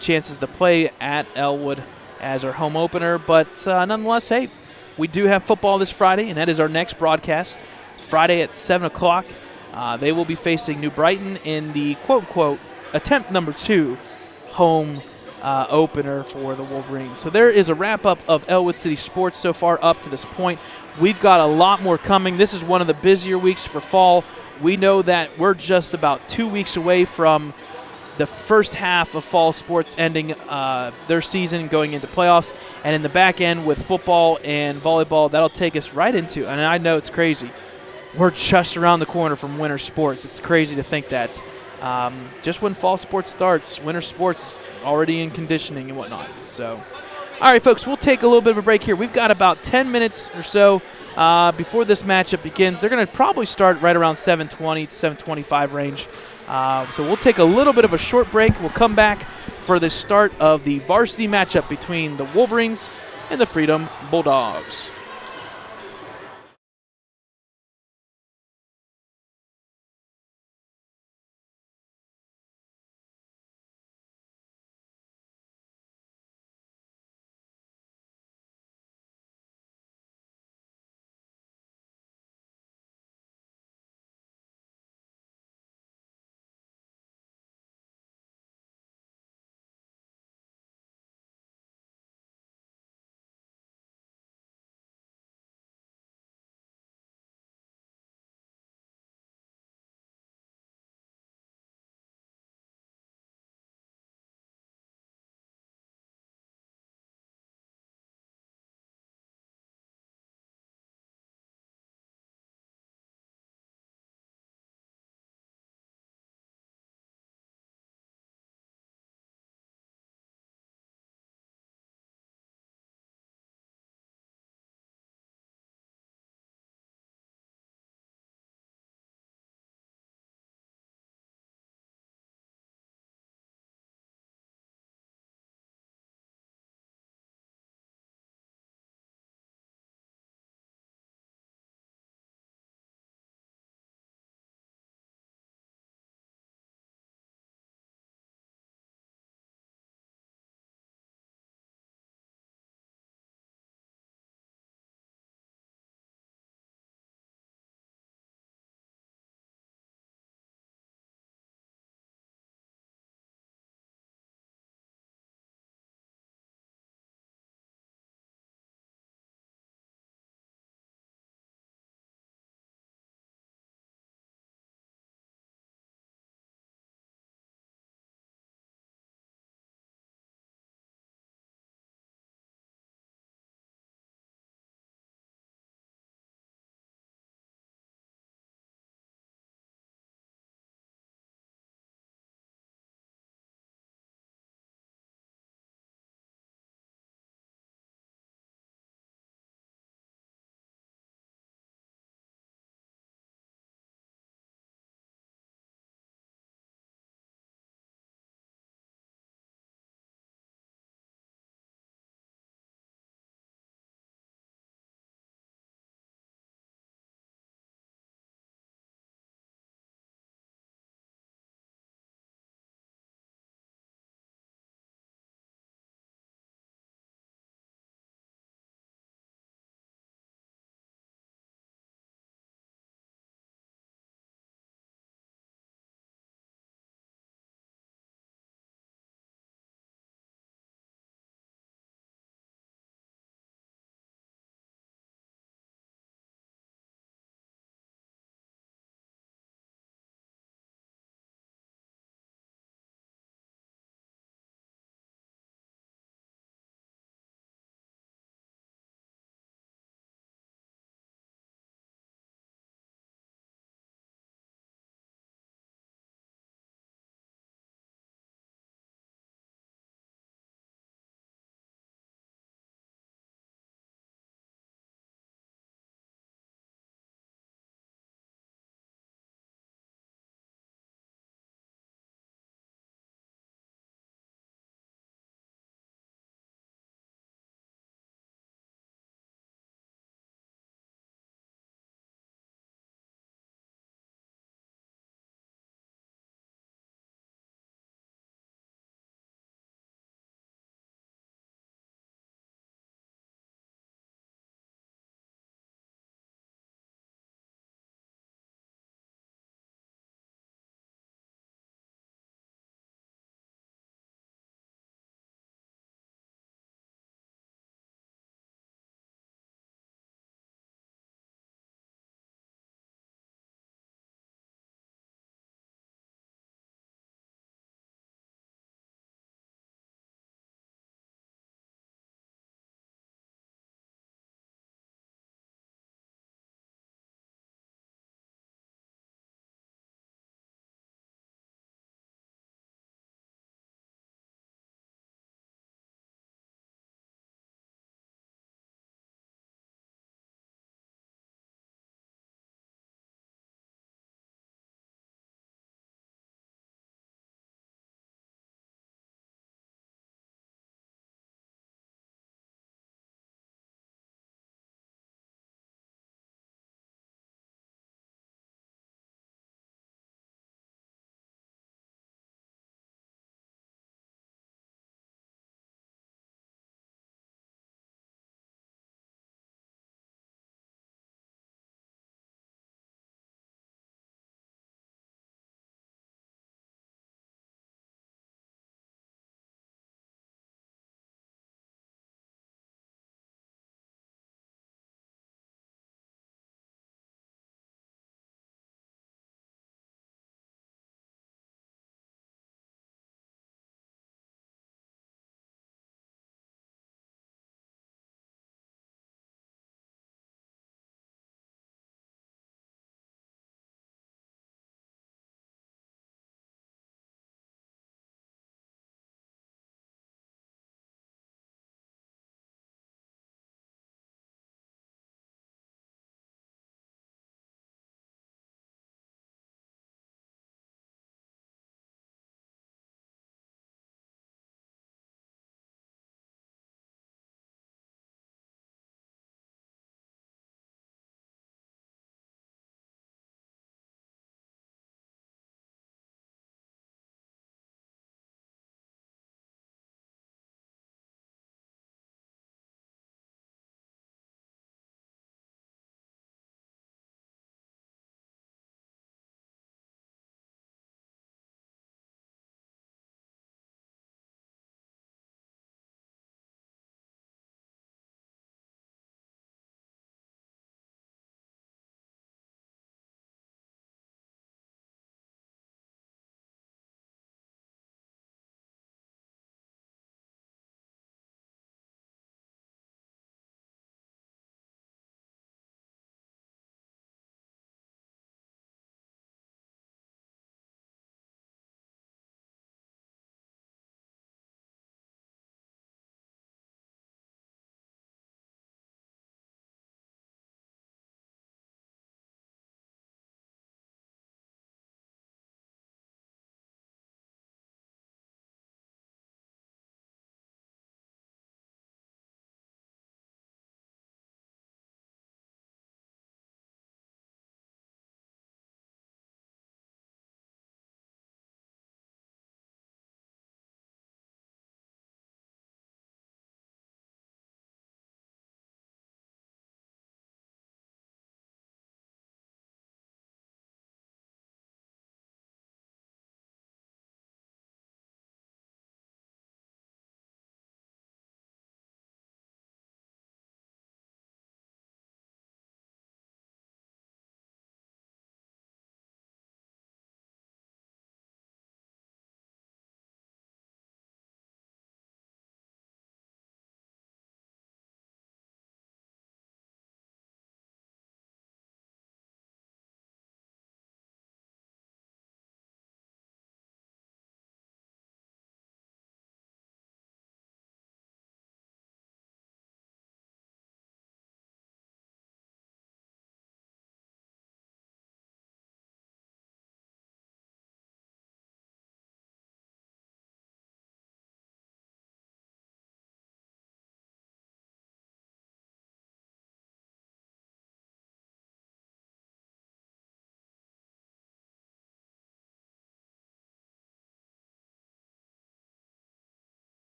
chances to play at Ellwood as our home opener. But nonetheless, hey, we do have football this Friday, and that is our next broadcast, Friday at 7 o'clock. They will be facing New Brighton in the quote-unquote attempt number 2 home opener for the Wolverines. So there is a wrap-up of Ellwood City sports so far up to this point. We've got a lot more coming. This is one of the busier weeks for fall. We know that we're just about 2 weeks away from the first half of fall sports ending their season, going into playoffs. And in the back end with football and volleyball, that'll take us right into, and I know it's crazy, we're just around the corner from winter sports. It's crazy to think that. Just when fall sports starts, winter sports is already in conditioning and whatnot. So, all right, folks, we'll take a little bit of a break here. We've got about 10 minutes or so before this matchup begins. They're going to probably start right around 7:20 to 7:25 range. So we'll take a little bit of a short break. We'll come back for the start of the varsity matchup between the Wolverines and the Freedom Bulldogs.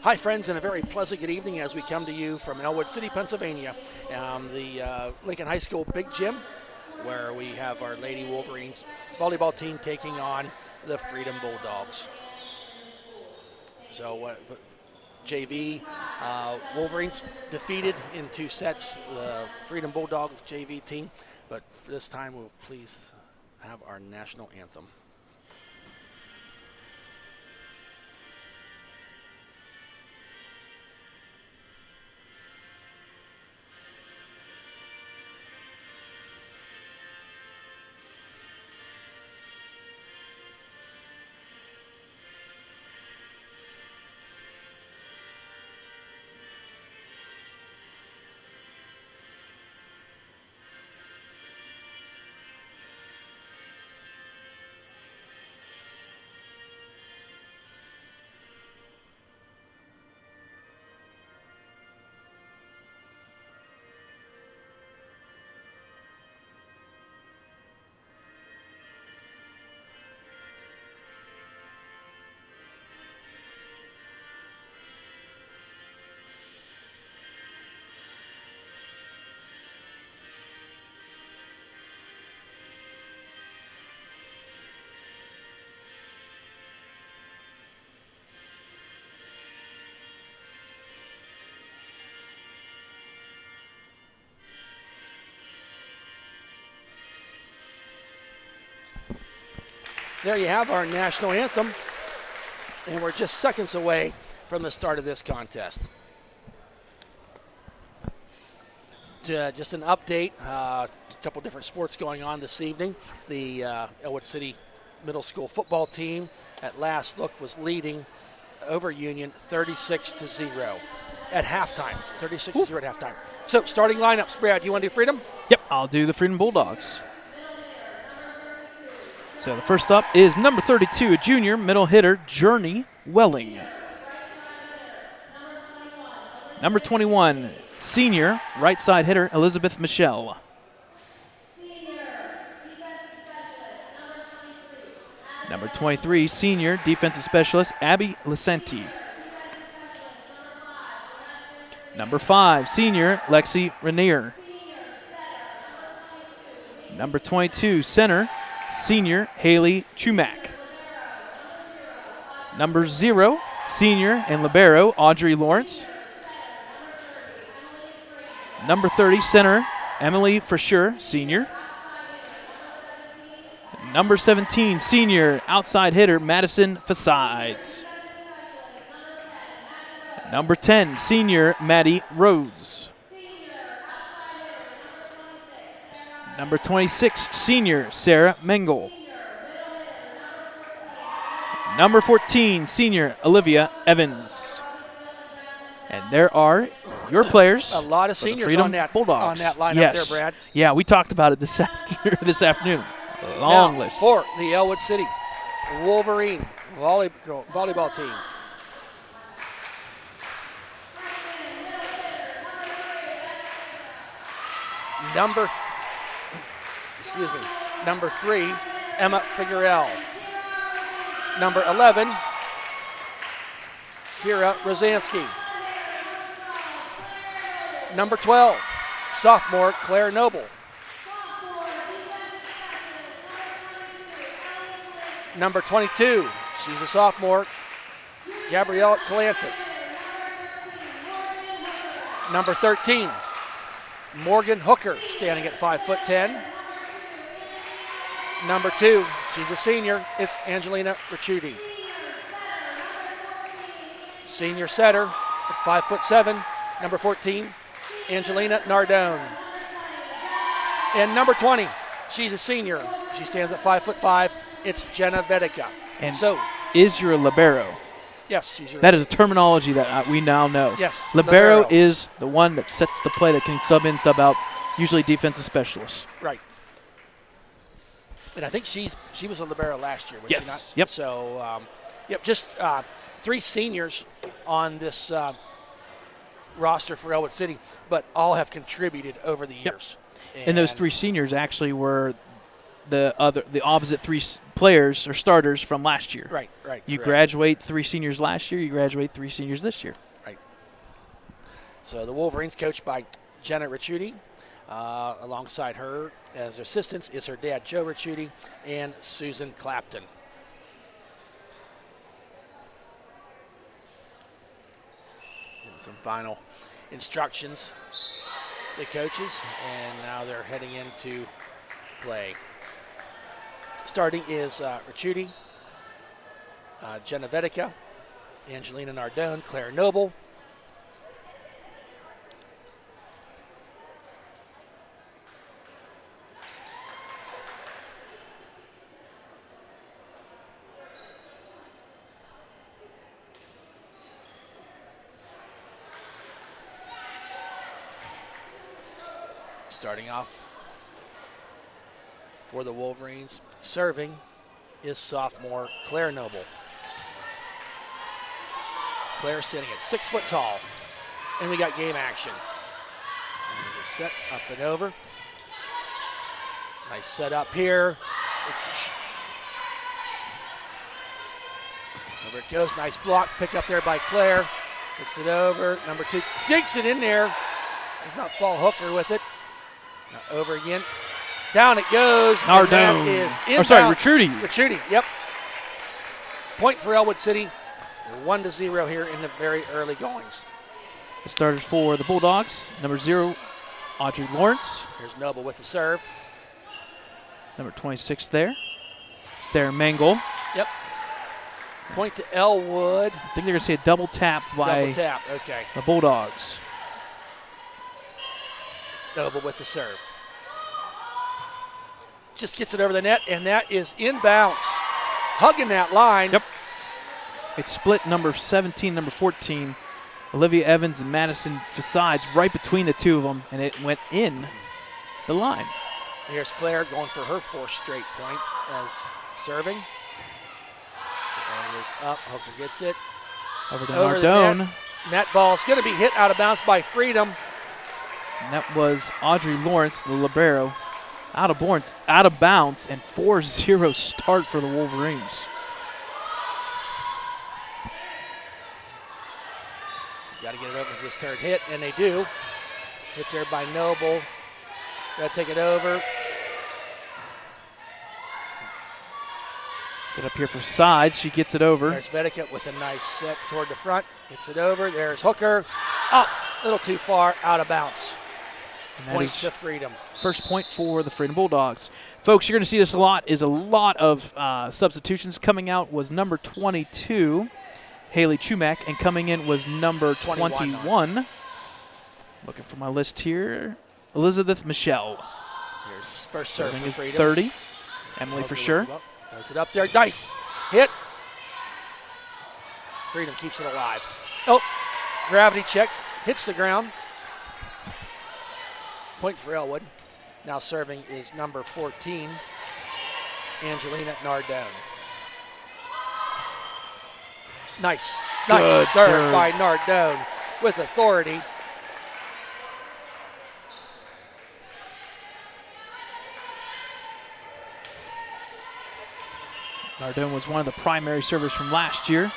Hi, friends, and a very pleasant good evening as we come to you from Ellwood City, Pennsylvania, the Lincoln High School Big Gym, where we have our Lady Wolverines volleyball team taking on the Freedom Bulldogs. So, JV Wolverines defeated in 2 sets the Freedom Bulldogs JV team, but for this time we'll please have our national anthem. There you have our national anthem, and we're just seconds away from the start of this contest. Just an update, a couple different sports going on this evening. The Ellwood City Middle School football team at last look was leading over Union 36-0 at halftime. 36-0 at halftime. So starting lineups, Brad, you want to do Freedom? Yep, I'll do the Freedom Bulldogs. So the first up is number 32, a junior middle hitter, Journey Welling. Number 21, senior right side hitter, Elizabeth Michelle. Number 23, senior defensive specialist, Abby Licenti. Number 5, senior, Lexi Rainier. Number 22, center, senior, Haley Chumack. Number 0, senior and libero, Audrey Lawrence. Number 30, center, Emily Frischer, senior. Number 17, senior, outside hitter, Madison Fasides. Number 10, senior, Maddie Rhodes. Number 26, senior, Sarah Mengel. Number 14, senior, Olivia Evans. And there are your players. A lot of seniors on that Bulldogs. lineup Yes. there, Brad. Yeah, we talked about it this afternoon. Long Now, list. for the Ellwood City Wolverine volleyball team. Number 3, Emma Figuerel. Number 11, Kira Rosansky. Number 12, sophomore Claire Noble. Number 22, she's a sophomore, Gabrielle Calantis. Number 13, Morgan Hooker, standing at 5'10". Number 2, she's a senior, it's Angelina Ricciuti. Senior setter at 5'7", number 14, Angelina Nardone. And number 20, she's a senior, she stands at 5'5", it's Jenna Vedica. And so, is your libero? yes, she's your. That is a terminology that we now know. Yes, Libero libero. is the one that sets the play that can sub in, sub out, usually defensive specialists. Right. And I think she was a libero last year, was Yes. she not? Yep. So, just 3 seniors on this roster for Ellwood City, but all have contributed over the years. And those 3 seniors actually were the opposite three players or starters from last year. Right. You correct. graduate 3 seniors last year. You graduate 3 seniors this year. Right. So the Wolverines, coached by Jenna Ricciuti. Alongside her as assistants is her dad, Joe Ricciuti, and Susan Clapton. Give some final instructions, the coaches, and now they're heading into play. Starting is Ricciuti, Jenna Vedica, Angelina Nardone, Claire Noble, starting off for the Wolverines. Serving is sophomore Claire Noble. Claire standing at 6 foot tall. And we got game action. And there's a set up and over. Nice set up here. Over it goes. Nice block. Pick up there by Claire. Gets it over. Number 2 takes it in there. Does not fall hooker with it. Now over again. Down it goes. Nardone. That is Ricciuti. Ricciuti, yep. Point for Ellwood City. 1-0 here in the very early goings. The starters for the Bulldogs. Number 0, Audrey Lawrence. Here's Noble with the serve. Number 26 there, Sarah Mangle. Yep. Point to Ellwood. I think they're going to see a double tap by Double tap, okay. the Bulldogs. Noble with the serve. Just gets it over the net, and that is inbounds. Hugging that line. Yep. It split number 17, number 14, Olivia Evans and Madison Facades right between the two of them, and it went in the line. Here's Claire going for her 4th straight point as serving. It is up. Hooker gets it. Over to Over the Nardone. net. That ball's going to be hit out of bounds by Freedom. And that was Audrey Lawrence, the libero, out of bounds, and 4-0 start for the Wolverines. Got to get it over for this 3rd hit, and they do. Hit there by Noble. Got to take it over. Set up here for Sides. She gets it over. There's Vedica with a nice set toward the front. Gets it over. There's Hooker. Up. A little too far. Out of bounds. And that Points is to Freedom. first point for the Freedom Bulldogs. Folks, you're going to see this a lot of substitutions. Coming out was number 22, Haley Chumak, and coming in was number 21. Looking for my list here. Elizabeth Michelle. Here's first serve for Is Freedom. 30. Emily for sure. Goes it up there. Nice hit. Freedom keeps it alive. Oh, gravity check. Hits the ground. Point for Ellwood. Now serving is number 14, Angelina Nardone. Nice serve by Nardone with authority. Nardone was one of the primary servers from last year.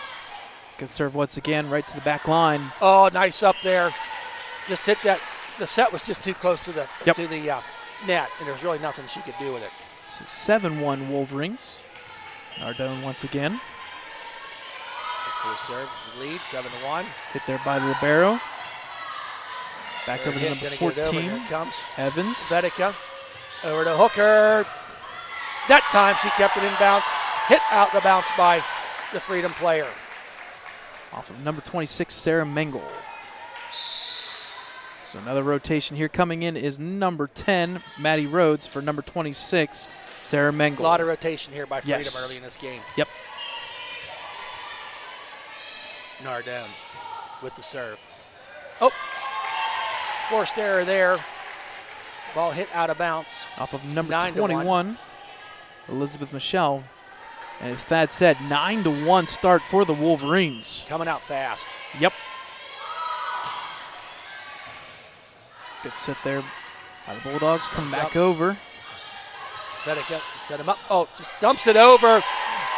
Good serve once again, right to the back line. Oh, nice up there. Just hit that. The set was just too close to the net, and there's really nothing she could do with it. So 7-1 Wolverines. Nardone once again. Full serve to the lead, 7-1. Hit there by the libero. Back over to number Here 14, it comes. Evans. Vedica over to Hooker. That time she kept it in bounce. Hit out the bounce by the Freedom player. Off of number 26, Sarah Mengel. So another rotation here. Coming in is number 10, Maddie Rhodes, for number 26, Sarah Mengel. A lot of rotation here by Freedom Yes. early in this game. Yep. Nardone with the serve. Oh, forced error there. Ball hit out of bounds. Off of number 9-1. 21, Elizabeth Michelle. And as Thad said, 9-1 start for the Wolverines. Coming out fast. Yep. Good set there by the Bulldogs. Coming back over. Vedeka set him up. Oh, just dumps it over.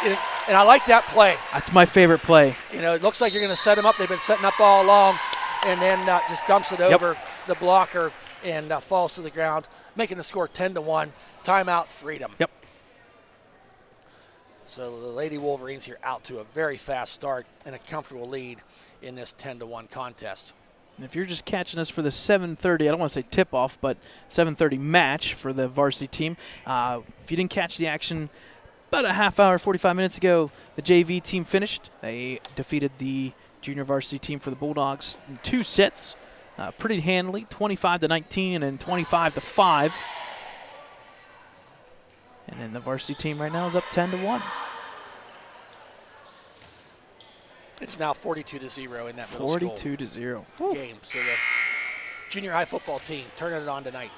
And I like that play. That's my favorite play. You know, it looks like you're going to set him up. They've been setting up all along. And then just dumps it over the blocker and falls to the ground, making the score 10-1. Timeout, Freedom. Yep. So the Lady Wolverines here out to a very fast start and a comfortable lead in this 10-1 contest. And if you're just catching us for the 7:30, I don't want to say tip-off, but 7:30 match for the varsity team. If you didn't catch the action about a half hour, 45 minutes ago, the JV team finished. They defeated the junior varsity team for the Bulldogs in 2 sets, pretty handily, 25-19 and then 25-5. And then the varsity team right now is up 10-1. It's now 42-0 in that middle school 42-0 game. So the junior high football team turning it on tonight.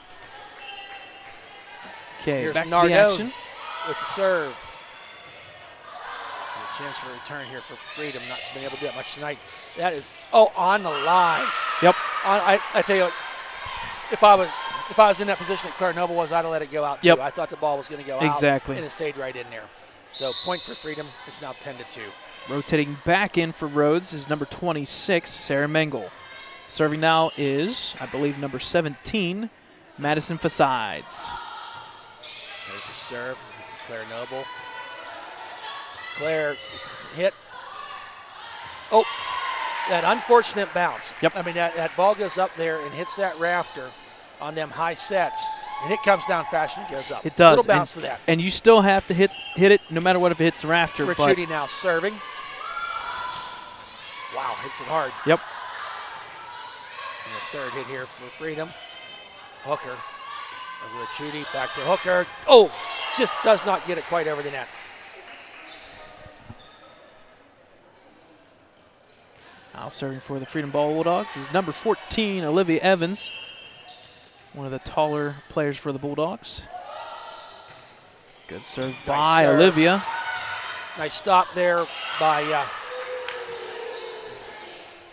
Okay, Here's back Nardone to the action. with the serve. A chance for a return here for Freedom. Not been able to do that much tonight. That is on the line. Yep. I tell you what, if I was in that position that Claire Noble was, I'd have let it go out too. Yep. I thought the ball was going to go Exactly. out, and it stayed right in there. So point for Freedom. It's now 10-2. Rotating back in for Rhodes is number 26, Sarah Mengel. Serving now is, I believe, number 17, Madison Fasides. There's a serve, Claire Noble. Claire hit. Oh, that unfortunate bounce. Yep. I mean, that ball goes up there and hits that rafter on them high sets, and it comes down fast and it goes up. It does. Little bounce to that. And you still have to hit it no matter what if it hits the rafter. Ricciuti now serving. Wow, hits it hard. Yep. And the third hit here for Freedom. Hooker. Ricciuti back to Hooker. Oh, just does not get it quite over the net. Now serving for the Freedom Bulldogs is number 14, Olivia Evans, one of the taller players for the Bulldogs. Good serve Nice by serve. Olivia. Nice stop there by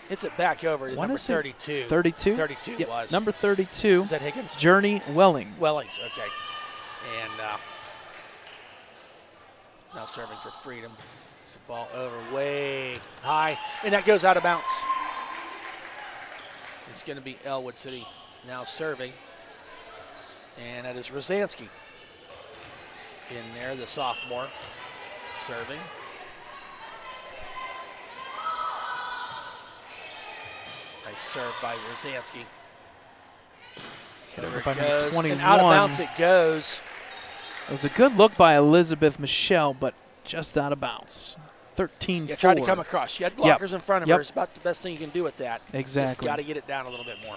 hits it back over to number 32. 32? 32 Yep. was. Number 32, Is that Higgins? Journey Welling. Wellings, okay. And now serving for Freedom. It's the ball over way high, and that goes out of bounds. It's going to be Ellwood City now serving, and that is Rosansky in there, the sophomore, serving. Nice serve by Rosansky. Hit Over over by it number goes, 21. and out of bounds it goes. It was a good look by Elizabeth Michelle, but just out of bounds. 13-4. Yeah, tried to come across. She had blockers in front of her. It's about the best thing you can do with that. Exactly. Just got to get it down a little bit more.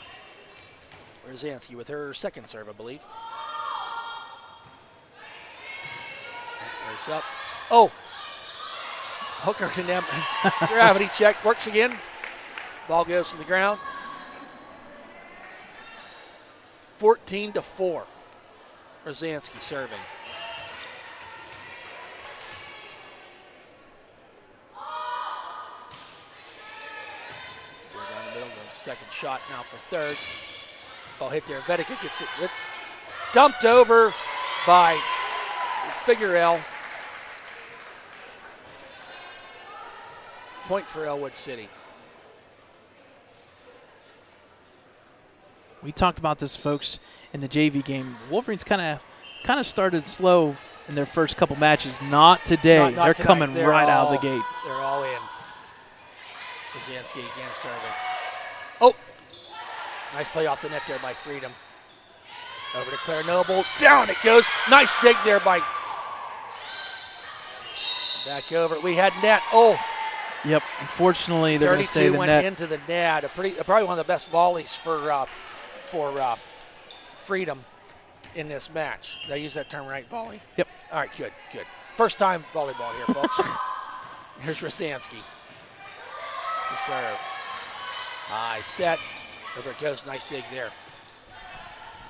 Rosansky with her second serve, I believe. There's up. Oh! Hooker and them. Gravity check. Works again. Ball goes to the ground. 14-4. Rosansky serving. Down the middle, goes second shot now for third. Ball hit there. Vedeka gets it dumped over by Figuerell. Point for Ellwood City. We talked about this, folks, in the JV game. Wolverines kind of started slow in their first couple matches. Not today. Not They're tonight. coming They're right out of all- the gate. They're all in. Rosansky again serving. Oh! Nice play off the net there by Freedom. Over to Claire Noble. Down it goes. Nice dig there by. Back over. We had net. Oh! Yep. Unfortunately, they're going to say 32 the went net. into the net. Probably one of the best volleys for Freedom in this match. Did I use that term right, volley? Yep. All right, good. First time volleyball here, folks. Here's Rosansky to serve. High set. Over it goes. Nice dig there.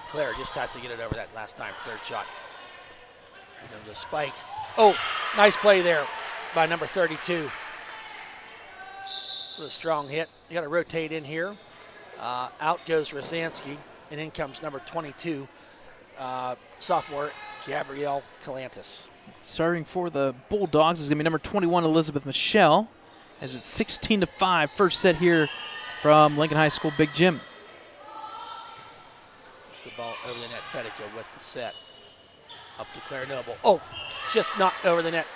Claire just has to get it over that last time. Third shot. And then the spike. Oh, nice play there by number 32. With a strong hit. You got to rotate in here. Out goes Rosansky, and in comes number 22, sophomore Gabrielle Calantis. Serving for the Bulldogs is going to be number 21, Elizabeth Michelle, as it's 16-5. First set here from Lincoln High School Big Jim. It's the ball over the net. Vedica with the set. Up to Claire Noble. Oh, just knocked over the net.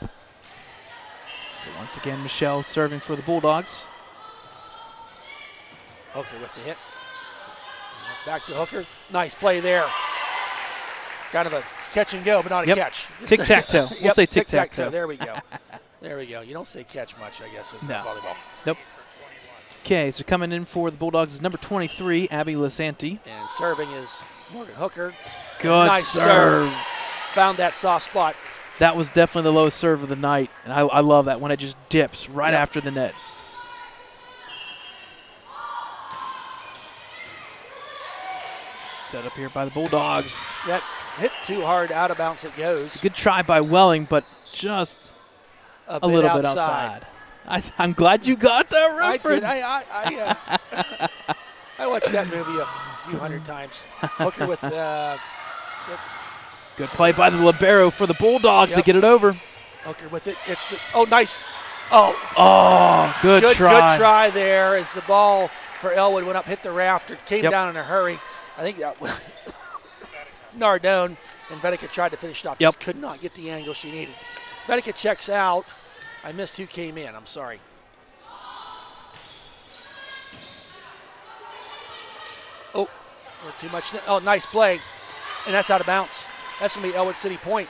So once again, Michelle serving for the Bulldogs. Hooker with the hit. Back to Hooker. Nice play there. Kind of a catch and go, but not a catch. Tic-tac-toe. We'll say tic-tac-toe. There we go. There we go. You don't say catch much, I guess, in volleyball. Nope. Okay, so coming in for the Bulldogs is number 23, Abby Lisanti. And serving is Morgan Hooker. Good nice serve. Found that soft spot. That was definitely the lowest serve of the night, and I love that when it just dips right after the net. Set up here by the Bulldogs. That's hit too hard, out of bounds it goes. It's a good try by Welling, but just a little bit outside. I'm glad you got that reference. I watched that movie a few hundred times. Hooker with good play by the libero for the Bulldogs to get it over. Hooker with it. It's nice. Oh, good try. Good try there as the ball for Ellwood went up, hit the rafter, came down in a hurry. I think that Nardone and Vedica tried to finish it off. Just could not get the angle she needed. Vedica checks out. I missed who came in. I'm sorry. Oh, too much. Oh, nice play. And that's out of bounds. That's going to be Ellwood City point.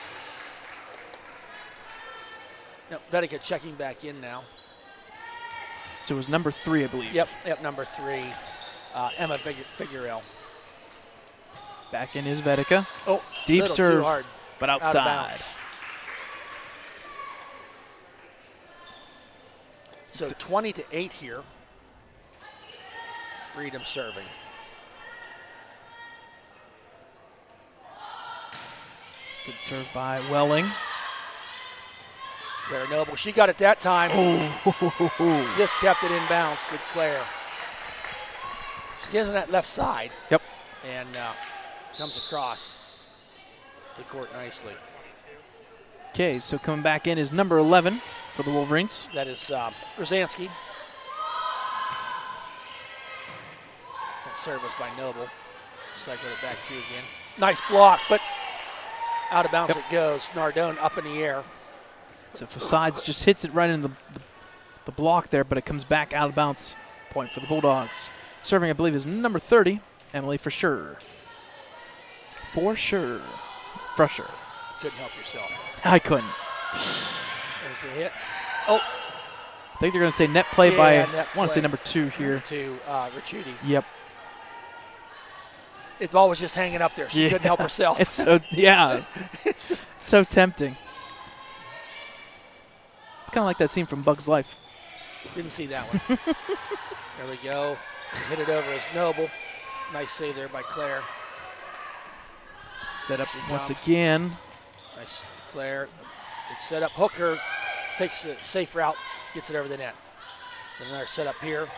No, Vedica checking back in now. So it was number 3, I believe. Yep, number 3. Emma Figueroa. Back in is Vedica. Oh, deep serve, too hard, but outside. So 20-8 here. Freedom serving. Good serve by Welling. Claire Noble, she got it that time. Just kept it in bounds. Good Claire. She has on that left side. Yep. And comes across the court nicely. Okay, so coming back in is number 11 for the Wolverines. That is Rosansky. That serve was by Noble. Cycle it back through again. Nice block, but out of bounds it goes. Nardone up in the air. So Facades just hits it right in the block there, but it comes back out of bounds. Point for the Bulldogs. Serving, I believe, is number 30, Emily For Sure. For sure. Couldn't help yourself. I couldn't. There's a hit. Oh. I think they're going to say net play by, I want to say number 2 here. Number 2, Ricciuti. Yep. The ball was just hanging up there. She couldn't help herself. It's so, it's just so tempting. It's kind of like that scene from Bug's Life. Didn't see that one. There we go. Hit it over as Noble. Nice save there by Claire. Set up once again. Nice, Claire. Good set up. Hooker takes the safe route, gets it over the net. Another set up here.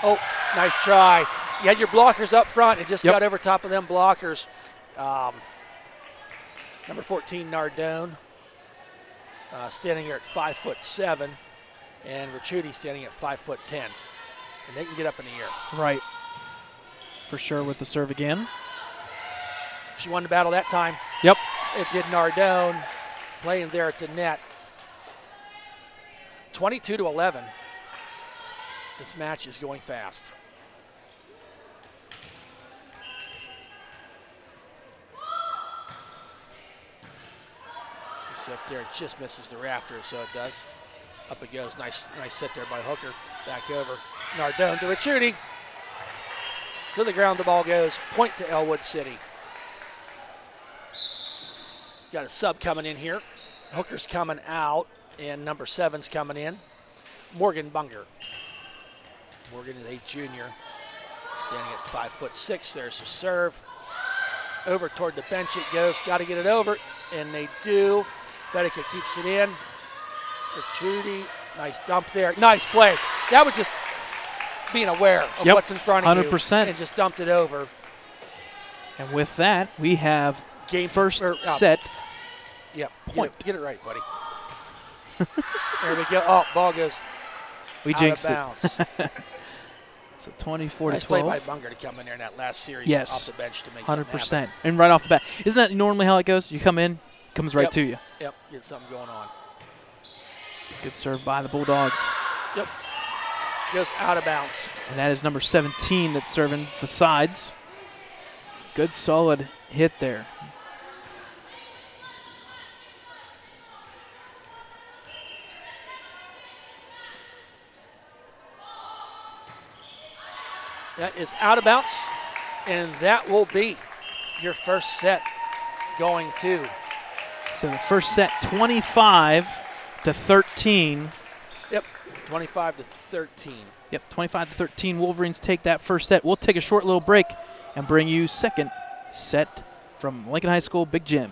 Oh, nice try. You had your blockers up front. It just got over top of them blockers. Number 14, Nardone, standing here at 5'7", and Ricciuti standing at 5'10", and they can get up in the air. Right. For sure with the serve again. She won the battle that time. Yep. It did Nardone, playing there at the net. 22-11. This match is going fast. This up there just misses the rafter, so it does. Up it goes. Nice set there by Hooker. Back over. Nardone to Ricciuti. To the ground the ball goes. Point to Ellwood City. Got a sub coming in here. Hooker's coming out, and number 7's coming in. Morgan Bunger. Morgan is a junior, standing at 5'6". There's a serve. Over toward the bench it goes. Got to get it over, and they do. Vedica keeps it in. Ricciuti, nice dump there. Nice play. That was just being aware of Yep, what's in front of 100%. you and just dumped it over. And with that, we have Game first or, set. Yep. Point. Get it right, buddy. There we go. Oh, ball goes We out jinxed of it. bounds. So 24 Nice to play 12. by Bunger to come in there in that last series Yes. off the bench to make something 100%. happen. And right off the bat. Isn't that normally how it goes? You come in, comes right Yep. to you. Yep, get something going on. Good serve by the Bulldogs. Yep. Goes out of bounds. And that is number 17 that's serving for sides. Good solid hit there. That is out of bounds, and that will be your first set going to. So the first set, 25 to 13. Yep, 25 to 13. Yep, 25 to 13. Wolverines take that first set. We'll take a short little break and bring you second set from Lincoln High School Big Gym.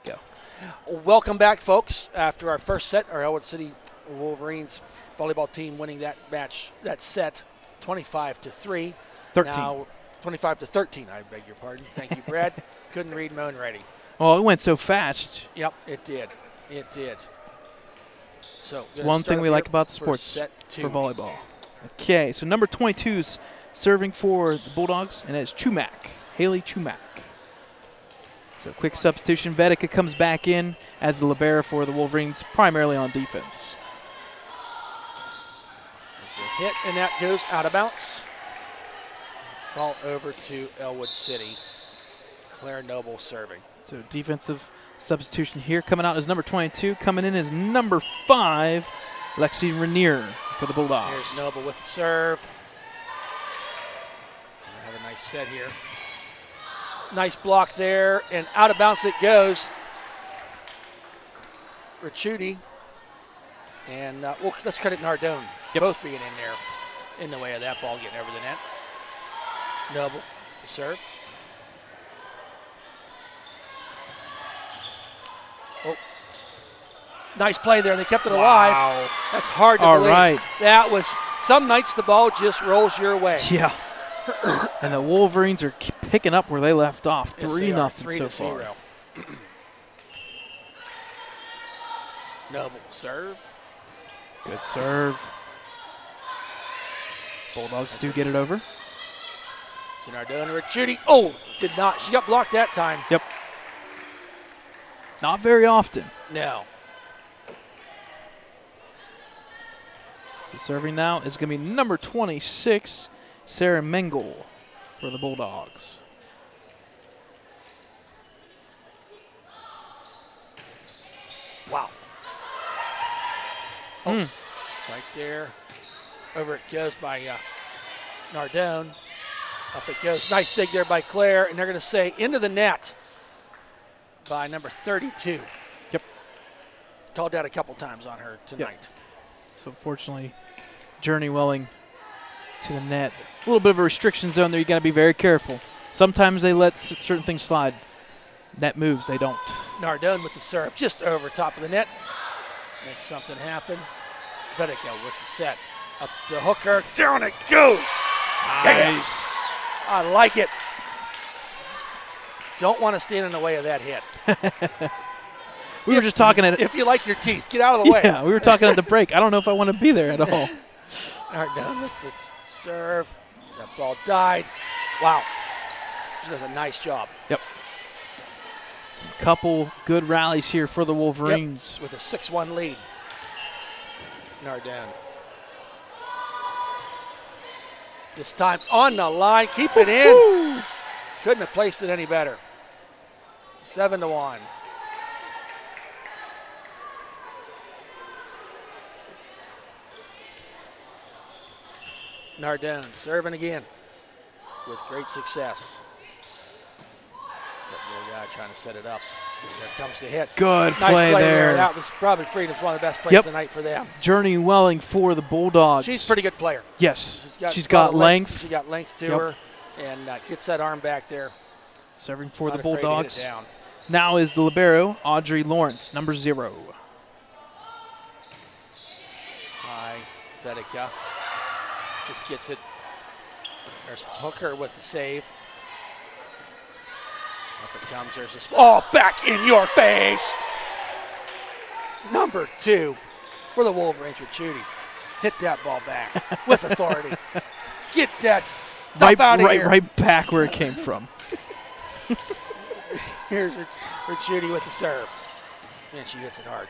Go. Welcome back, folks. After our first set, our Ellwood City Wolverines volleyball team winning that match, that set, 25 to 3. 13. Now, 25 to 13. I beg your pardon. Thank you, Brad. Couldn't read my own writing. Oh, it went so fast. Yep, it did. It did. So It's one thing we like about the sports set two. for volleyball. Okay, so number 22 is serving for the Bulldogs, and it's Chumak, Haley Chumak. So quick substitution. Vedika comes back in as the libero for the Wolverines, primarily on defense. There's a hit, and that goes out of bounds. Ball over to Ellwood City. Claire Noble serving. So defensive substitution here. Coming out is number 22. Coming in is number 5, Lexi Rainier for the Bulldogs. Here's Noble with the serve. We'll have a nice set here. Nice block there, and out of bounds it goes. Ricciuti. And let's credit Nardone. Yep. Both being in there in the way of that ball getting over the net. Noble to serve. Oh, nice play there. They kept it alive. Wow. That's hard to All believe. right. That was, some nights the ball just rolls your way. Yeah. And the Wolverines are picking up where they left off. Yes, 3-0 3 so far. 0. Noble serve. Good serve. Bulldogs do get it over. Nardone to Judy. Oh, did not. She got blocked that time. Yep. Not very often. No. So serving now is going to be number 26, Sarah Mengel for the Bulldogs. Wow. Oh, right there. Over it goes by Nardone. Up it goes. Nice dig there by Claire. And they're going to say into the net by number 32. Yep. Called that a couple times on her tonight. Yep. So unfortunately, Journey Welling to the net. A little bit of a restriction zone there. You got to be very careful. Sometimes they let certain things slide. Net moves, they don't. Nardone with the serve just over top of the net. Makes something happen. Vedica with the set. Up to Hooker. Down it goes. Nice. I like it. Don't want to stand in the way of that hit. We were just talking at If you like your teeth, get out of the way. Yeah, we were talking at the break. I don't know if I want to be there at all. Nardone with the serve. That ball died. Wow. She does a nice job. Yep. Some couple good rallies here for the Wolverines. Yep, with a 6-1 lead. Nardone. This time on the line. Keep it in. Woo! Couldn't have placed it any better. 7-1. Nardone serving again with great success. Except little guy trying to set it up. There comes the hit. Good Nice play there. That was probably Freedom's one of the best plays tonight for them. Journey Welling for the Bulldogs. She's a pretty good player. Yes. She's got length. She got length to her and gets that arm back there. Serving for Not the afraid to hit it Bulldogs. down. Now is the libero, Audrey Lawrence, number 0. Hi, Vedica. Just gets it. There's Hooker with the save. Up it comes. There's a back in your face. Number 2 for the Wolverines with Judy. Hit that ball back with authority. Get that stuff out of here. Right back where it came from. Here's Judy with the serve. And she hits it hard.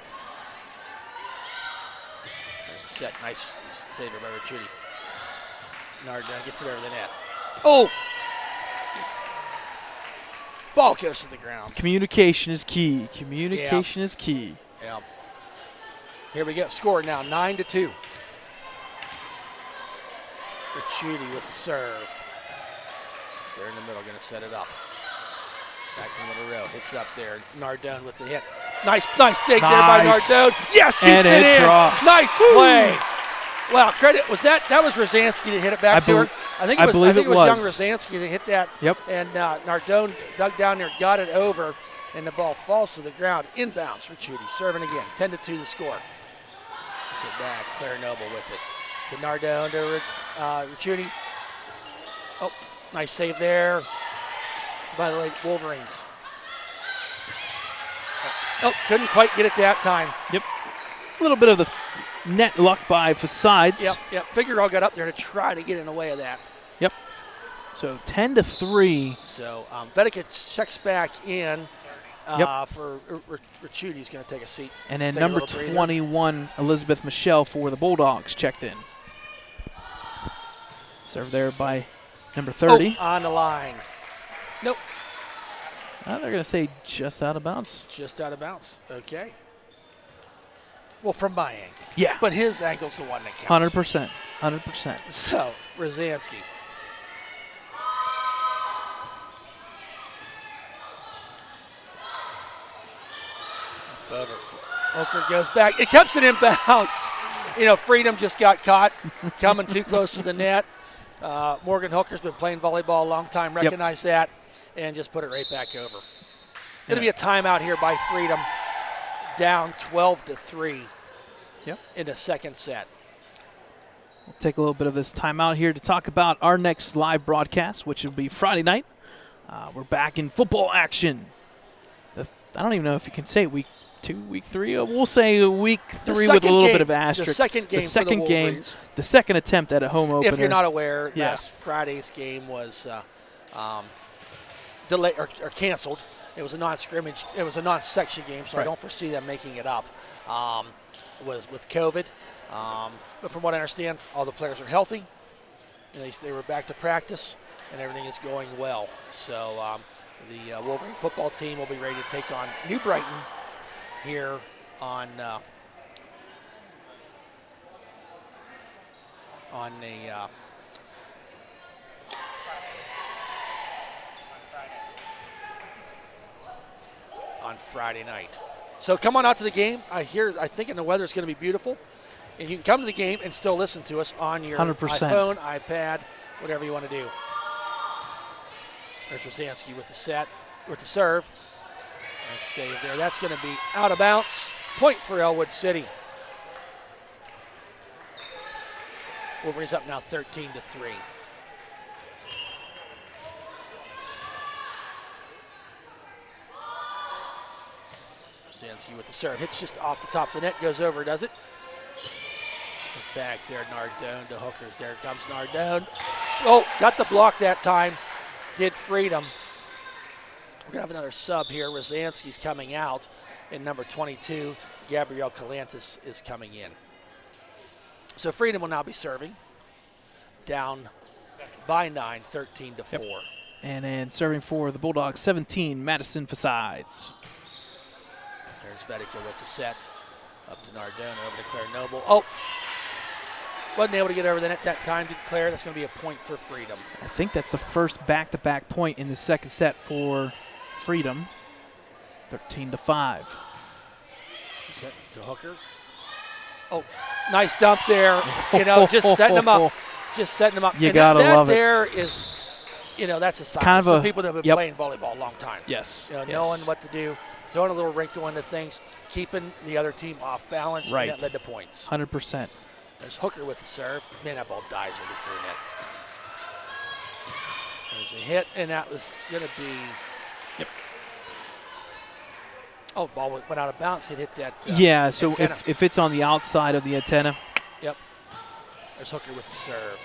There's a set. Nice save by Judy. Nardone gets it over the net. Oh! Ball goes to the ground. Communication is key. Communication is key. Yeah. Here we go. Score now, 9-2. Judy with the serve. It's there in the middle, going to set it up. Back to the middle row. Hits up there. Nardone with the hit. Nice dig there by Nardone. Yes, keeps and it in. Drops. Nice play. Wow, credit. Was that was Rosansky that hit it back to her? I think it was young Rosansky that hit that. Yep. And Nardone dug down there, got it over, and the ball falls to the ground. Inbounds for Judy. Serving again. 10-2 the score. Gets it back. Claire Noble with it. To Nardone, to Judy. Oh, nice save there by the Wolverines. Oh, couldn't quite get it that time. Yep. A little bit of the net luck by Facades. Yep. Figueroa got up there to try to get in the way of that. Yep. So 10-3. So Vedica checks back in for Ricciuti's going to take a seat. And then number 21, Elizabeth Michelle for the Bulldogs checked in. Served there by number 30. Oh, on the line. Nope. They're going to say just out of bounds. Just out of bounds. Okay. Well, from my angle. Yeah. But his angle's the one that counts. 100%. So, Rosansky. Over. Oker goes back. It keeps it in bounds. Freedom just got caught coming too close to the net. Morgan Hooker's been playing volleyball a long time, recognized that, and just put it right back over. Going to be a timeout here by Freedom, down 12-3 in the second set. We'll take a little bit of this timeout here to talk about our next live broadcast, which will be Friday night. We're back in football action. I don't even know if you can say it. We week 3. We'll say week 3 with a little bit of asterisk. The second game for the Wolverines. The second attempt at a home opener. If you're not aware, last Friday's game was delayed or canceled. It was a non-scrimmage. It was a non-section game, so I don't foresee them making it up. Was with COVID, but from what I understand, all the players are healthy. And they were back to practice, and everything is going well. So the Wolverine football team will be ready to take on New Brighton here on Friday night. So come on out to the game. I think the weather's going to be beautiful. And you can come to the game and still listen to us on your 100%. iPhone, iPad, whatever you want to do. There's Rosansky with the serve. Nice save there. That's going to be out of bounds. Point for Ellwood City. Wolverines up now 13-3. Rosansky with the serve. Hits just off the top of the net. Goes over, does it? Back there, Nardone to Hookers. There comes Nardone. Oh, got the block that time. Did Freedom. We're going to have another sub here. Rosansky's coming out. And number 22, Gabrielle Calantis, is coming in. So Freedom will now be serving. Down by 9, 13-4. And then serving for the Bulldogs, 17, Madison Fasides. There's Vedica with the set. Up to Nardone, over to Claire Noble. Oh! Wasn't able to get over the net that time, did Claire. That's going to be a point for Freedom. I think that's the first back-to-back point in the second set for Freedom. 13-5. Set to Hooker. Oh, nice dump there. Just setting them up. Just setting them up. You got to love it. That there is, that's a sign. Kind of some people that have been playing volleyball a long time. Yes. Knowing what to do, throwing a little wrinkle into things, keeping the other team off balance, and that led to points. 100%. There's Hooker with the serve. Man, that ball dies when it's in the net. There's a hit, and that was going to be. Yep. Oh, ball went out of bounds. It hit that. So antenna. if it's on the outside of the antenna. Yep. There's Hooker with the serve.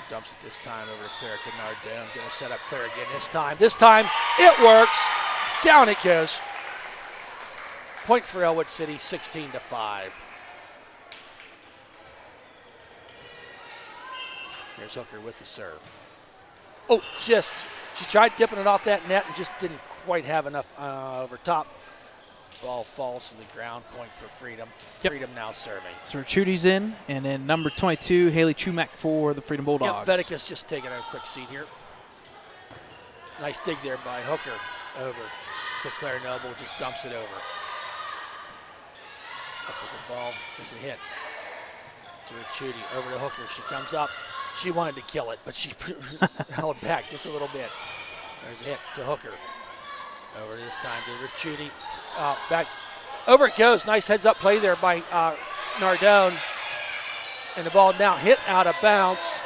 Dumps it this time over to Claire to Nardone. Going to set up Claire again this time. This time it works. Down it goes. Point for Ellwood City, 16-5. Here's Hooker with the serve. Oh, she tried dipping it off that net and just didn't quite have enough over top. Ball falls to the ground, point for Freedom. Freedom now serving. So Chudi's in, and then number 22, Haley Chumak for the Freedom Bulldogs. Vedica's just taking a quick seat here. Nice dig there by Hooker over to Claire Noble, just dumps it over. Up with the ball, there's a hit. To Chudy, over to Hooker, she comes up. She wanted to kill it, but she held back just a little bit. There's a hit to Hooker. Over this time to Chudy. Back. Over it goes. Nice heads-up play there by Nardone. And the ball now hit out of bounds.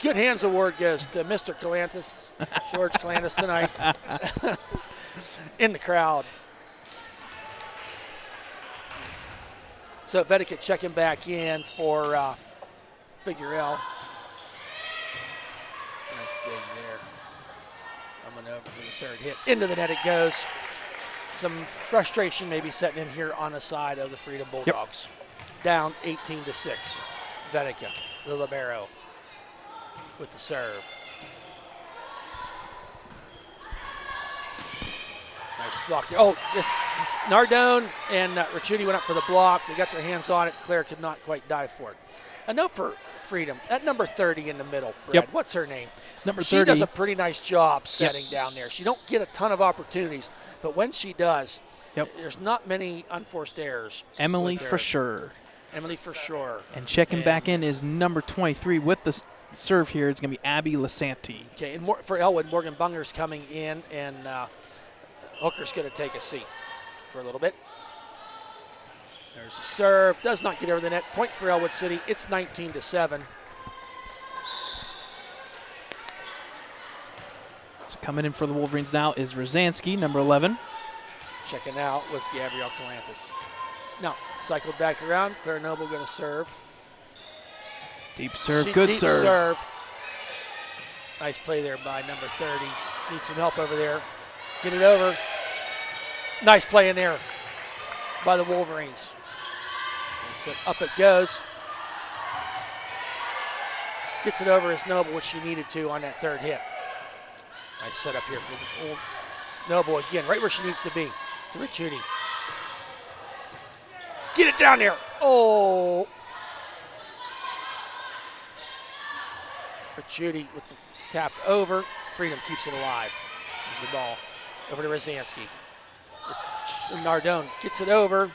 Good hands award goes to Mr. Calantis, George Calantis tonight. In the crowd. So Vedica checking back in for Figuerell. Nice dig there. Coming over for the third hit. Into the net it goes. Some frustration maybe setting in here on the side of the Freedom Bulldogs. Down 18-6. Vedica, the libero, with the serve. Nice block there. Oh, just Nardone and Ricciuti went up for the block. They got their hands on it. Claire could not quite dive for it. A note for Freedom. That number 30 in the middle, Brad, what's her name? Number 30. She does a pretty nice job setting down there. She don't get a ton of opportunities, but when she does, there's not many unforced errors. Emily for sure. Emily for sure. And checking back in is number 23 with the serve here. It's going to be Abby Lasanti. Okay, and for Ellwood, Morgan Bunger's coming in, and Hooker's going to take a seat for a little bit. There's a serve. Does not get over the net. Point for Ellwood City. It's 19-7. So coming in for the Wolverines now is Rosansky, number 11. Checking out was Gabrielle Calantis. Now, cycled back around. Claire Noble going to serve. Deep serve, good deep serve. Nice play there by number 30. Needs some help over there. Get it over. Nice play in there by the Wolverines. So up it goes. Gets it over as Noble, which she needed to on that third hit. Nice setup here for Noble again, right where she needs to be. To Ricciuti. Get it down there. Oh. Ricciuti with the tap over. Freedom keeps it alive. There's the ball over to Rosansky. Nardone gets it over.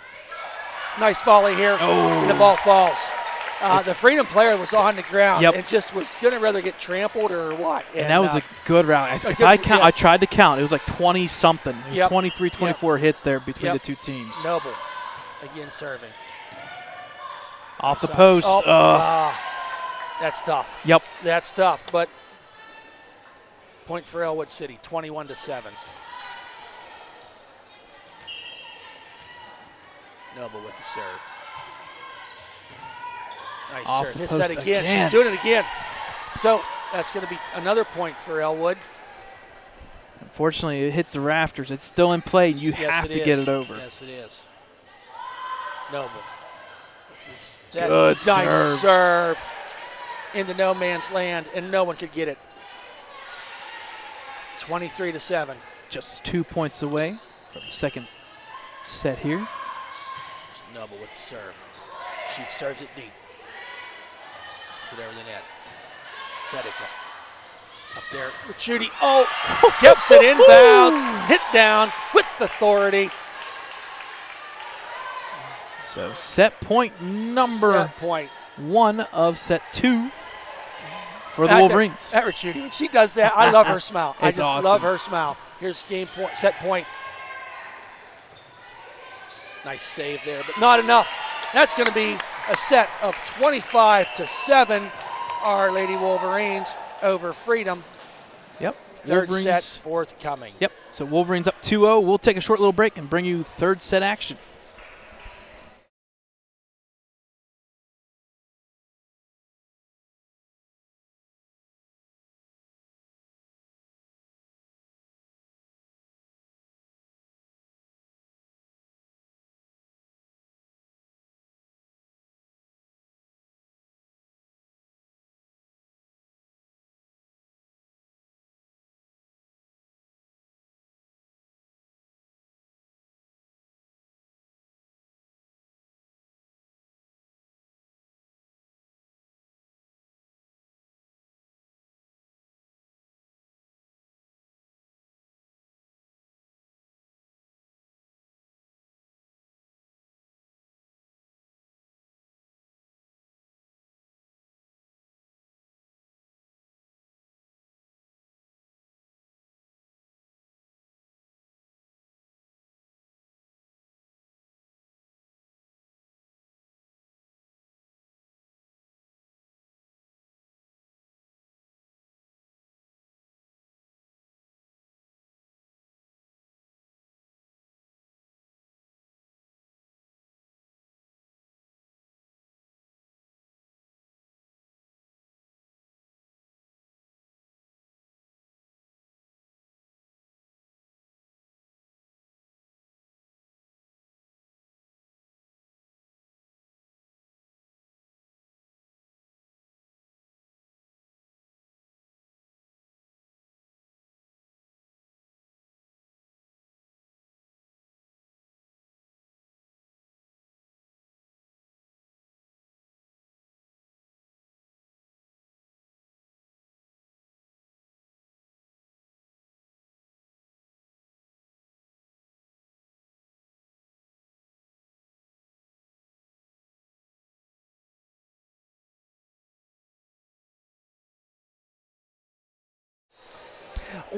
Nice volley here. Oh. And the ball falls. The Freedom player was on the ground and just was going to rather get trampled or what. And that was a good round. If I count, I tried to count. It was like 20-something. It was 23, 24 hits there between the two teams. Noble again serving. Off the post. That's tough. Yep. That's tough, but point for Ellwood City, 21-7. Noble with the serve. Nice Off serve. the Hits post that again. again. She's doing it again. So that's going to be another point for Ellwood. Unfortunately, it hits the rafters. It's still in play. You have to get it over. Yes, it is. Noble. Good nice serve into no man's land, and no one could get it. 23-7. Just 2 points away from the second set here. Noble with the serve. She serves it deep. Gets it over the net. Fedica. Up there with Judy. Oh, keeps it inbounds. Hit down with authority. So set point number 1 of set 2 for the Wolverines. At Ricciuti, when she does that, I love her smile. I just awesome. love her smile. Here's game point, set point. Nice save there, but not enough. That's going to be a set of 25-7. Our Lady Wolverines over Freedom. Yep. Third Wolverines. set forthcoming. Yep. So Wolverines up 2-0. We'll take a short little break and bring you third set action.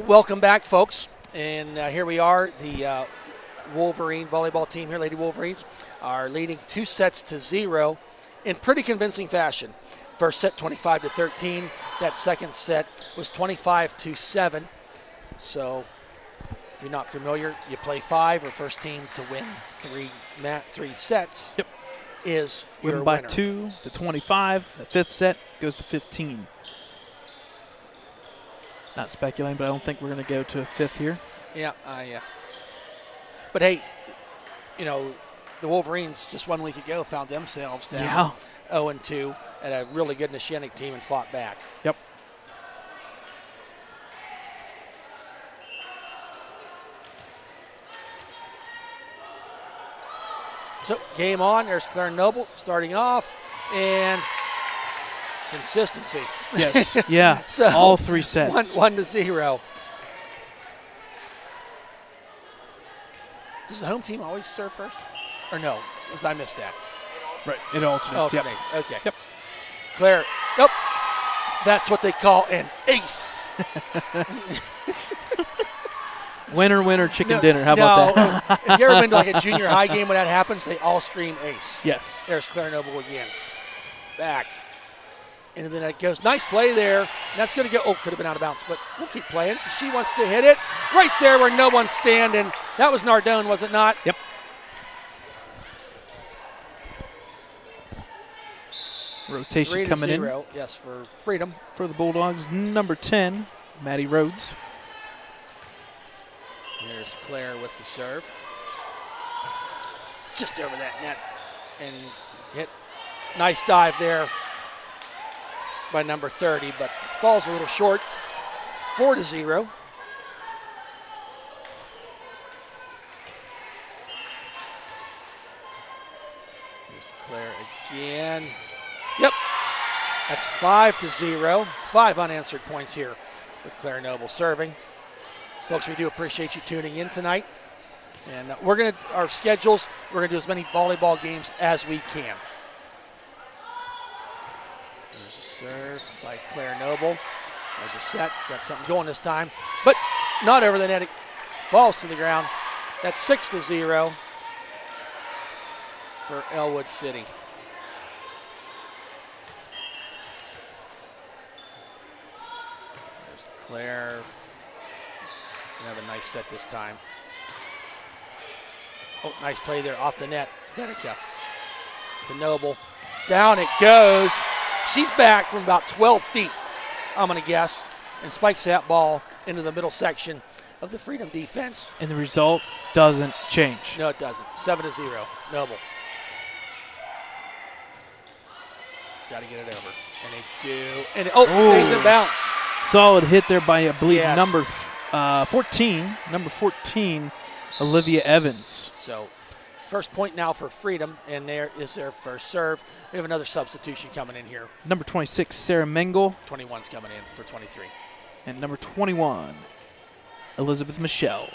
Welcome back, folks. And here we are, the Wolverine volleyball team here, Lady Wolverines, are leading 2-0 in pretty convincing fashion. First set 25-13. That second set was 25-7. So if you're not familiar, you play 5 or first team to win 3 sets. Yep. Is Win your by winner. 2 to 25. The 5th set goes to 15. Not speculating, but I don't think we're going to go to a 5th here. Yeah, but hey, you know, the Wolverines just 1 week ago found themselves down 0-2 at a really good Neshinnick team and fought back. Yep. So game on. There's Claire Noble starting off, and consistency. Yes. Yeah. So all 3 sets. 1-0. Does the home team always serve first? Or no? I missed that. Right. It alternates. Yep. Okay. Yep. Claire. Nope. That's what they call an ace. Winner, winner, chicken dinner. How about that? If you ever been to like a junior high game when that happens, they all scream ace. Yes. There's Claire Noble again. Back. And then it goes. Nice play there. And that's going to go. Oh, could have been out of bounds, but we'll keep playing. She wants to hit it right there where no one's standing. That was Nardone, was it not? Yep. Rotation coming in. 3-0. Yes, for Freedom. For the Bulldogs, number 10, Maddie Rhodes. There's Claire with the serve. Just over that net. And hit. Nice dive there by number 30, but falls a little short. 4-0. Here's Claire again. Yep. That's 5-0. 5 unanswered points here with Claire Noble serving. Folks, we do appreciate you tuning in tonight. And our schedules, we're going to do as many volleyball games as we can. There's a serve by Claire Noble. There's a set. Got something going this time. But not over the net. It falls to the ground. That's 6-0 for Ellwood City. There's Claire. Another nice set this time. Oh, nice play there off the net. Denica to Noble. Down it goes. She's back from about 12 feet, I'm going to guess, and spikes that ball into the middle section of the Freedom defense. And the result doesn't change. No, it doesn't. 7-0. Noble. Got to get it over. And they do. And stays in bounce. Solid hit there by, I believe, Yes. number 14, Olivia Evans. So first point now for Freedom, and there is their first serve. We have another substitution coming in here. Number 26, Sarah Mengel. 21's coming in for 23. And number 21, Elizabeth Michelle.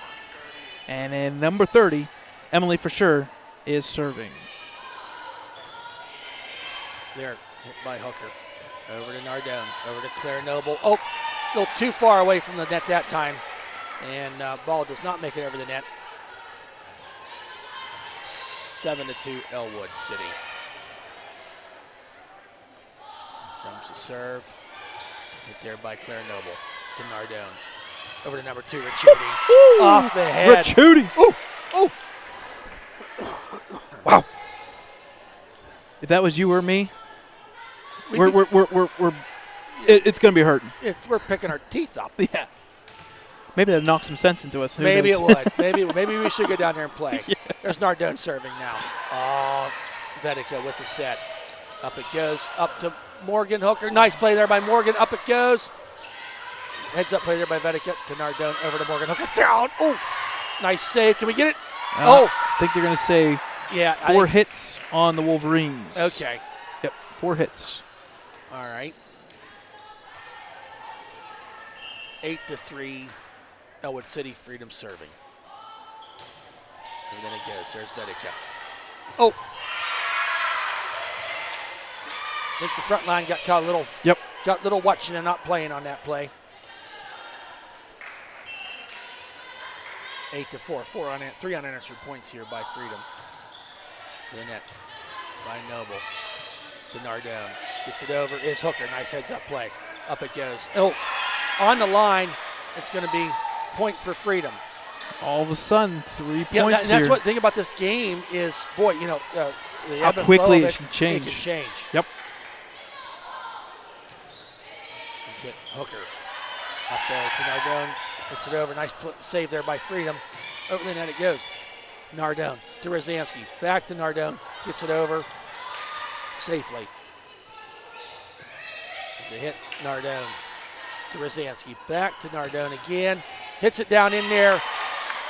And then number 30, Emily for sure, is serving. There, hit by Hooker. Over to Nardone, over to Claire Noble. Oh, a little too far away from the net that time. And ball does not make it over the net. 7-2 Ellwood City. Comes the serve. Hit there by Claire Noble to Nardone. Over to number 2, Ricciuti. Off the head. Ricciuti. Oh. Wow. If that was you or me, it's going to be hurting. We're picking our teeth up. Yeah. Maybe that'll knock some sense into us. Who Maybe knows? it would. Maybe we should go down there and play. Yeah. There's Nardone serving now. Oh, Vedeka with the set. Up it goes. Up to Morgan Hooker. Nice play there by Morgan. Up it goes. Heads up play there by Vedeka to Nardone. Over to Morgan Hooker. Down. Oh, nice save. Can we get it? I think they're going to say 4 hits on the Wolverines. Okay. Yep, 4 hits. All right. 8-3. Ellwood City Freedom serving. And then it goes. There's Vedeka. Oh. I think the front line got caught a little. Yep. Got a little watching and not playing on that play. 8-4. 3 unanswered points here by Freedom. The net by Noble. To Nardone. Gets it over. Is Hooker. Nice heads up play. Up it goes. Oh. On the line. It's going to be point for Freedom. All of a sudden, 3 Yeah, points and that's here. what the thing about this game is, boy, the How ebb and quickly flow it of can change. It can change. Yep. It's it, Hooker. Up there to Nardone. Hits it over. Nice save there by Freedom. Over the net it goes. Nardone to Rosansky. Back to Nardone. Gets it over safely. There's a hit. Nardone to Rosansky. Back to Nardone again. Hits it down in there.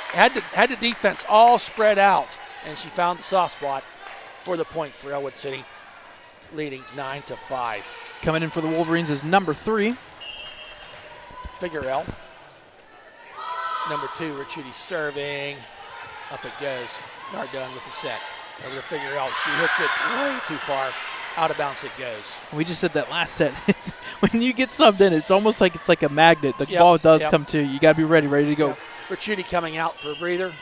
Had the defense all spread out, and she found the soft spot for the point for Ellwood City, leading 9-5. Coming in for the Wolverines is number 3. Figueroa. Number 2, Ricciuti serving. Up it goes. Nardone with the set. Over to Figueroa. She hits it way too far. Out of bounds it goes. We just said that last set. When you get subbed in, it's almost like it's like a magnet. The ball does come to you. You got to be ready to go. Yep. Ricciuti coming out for a breather.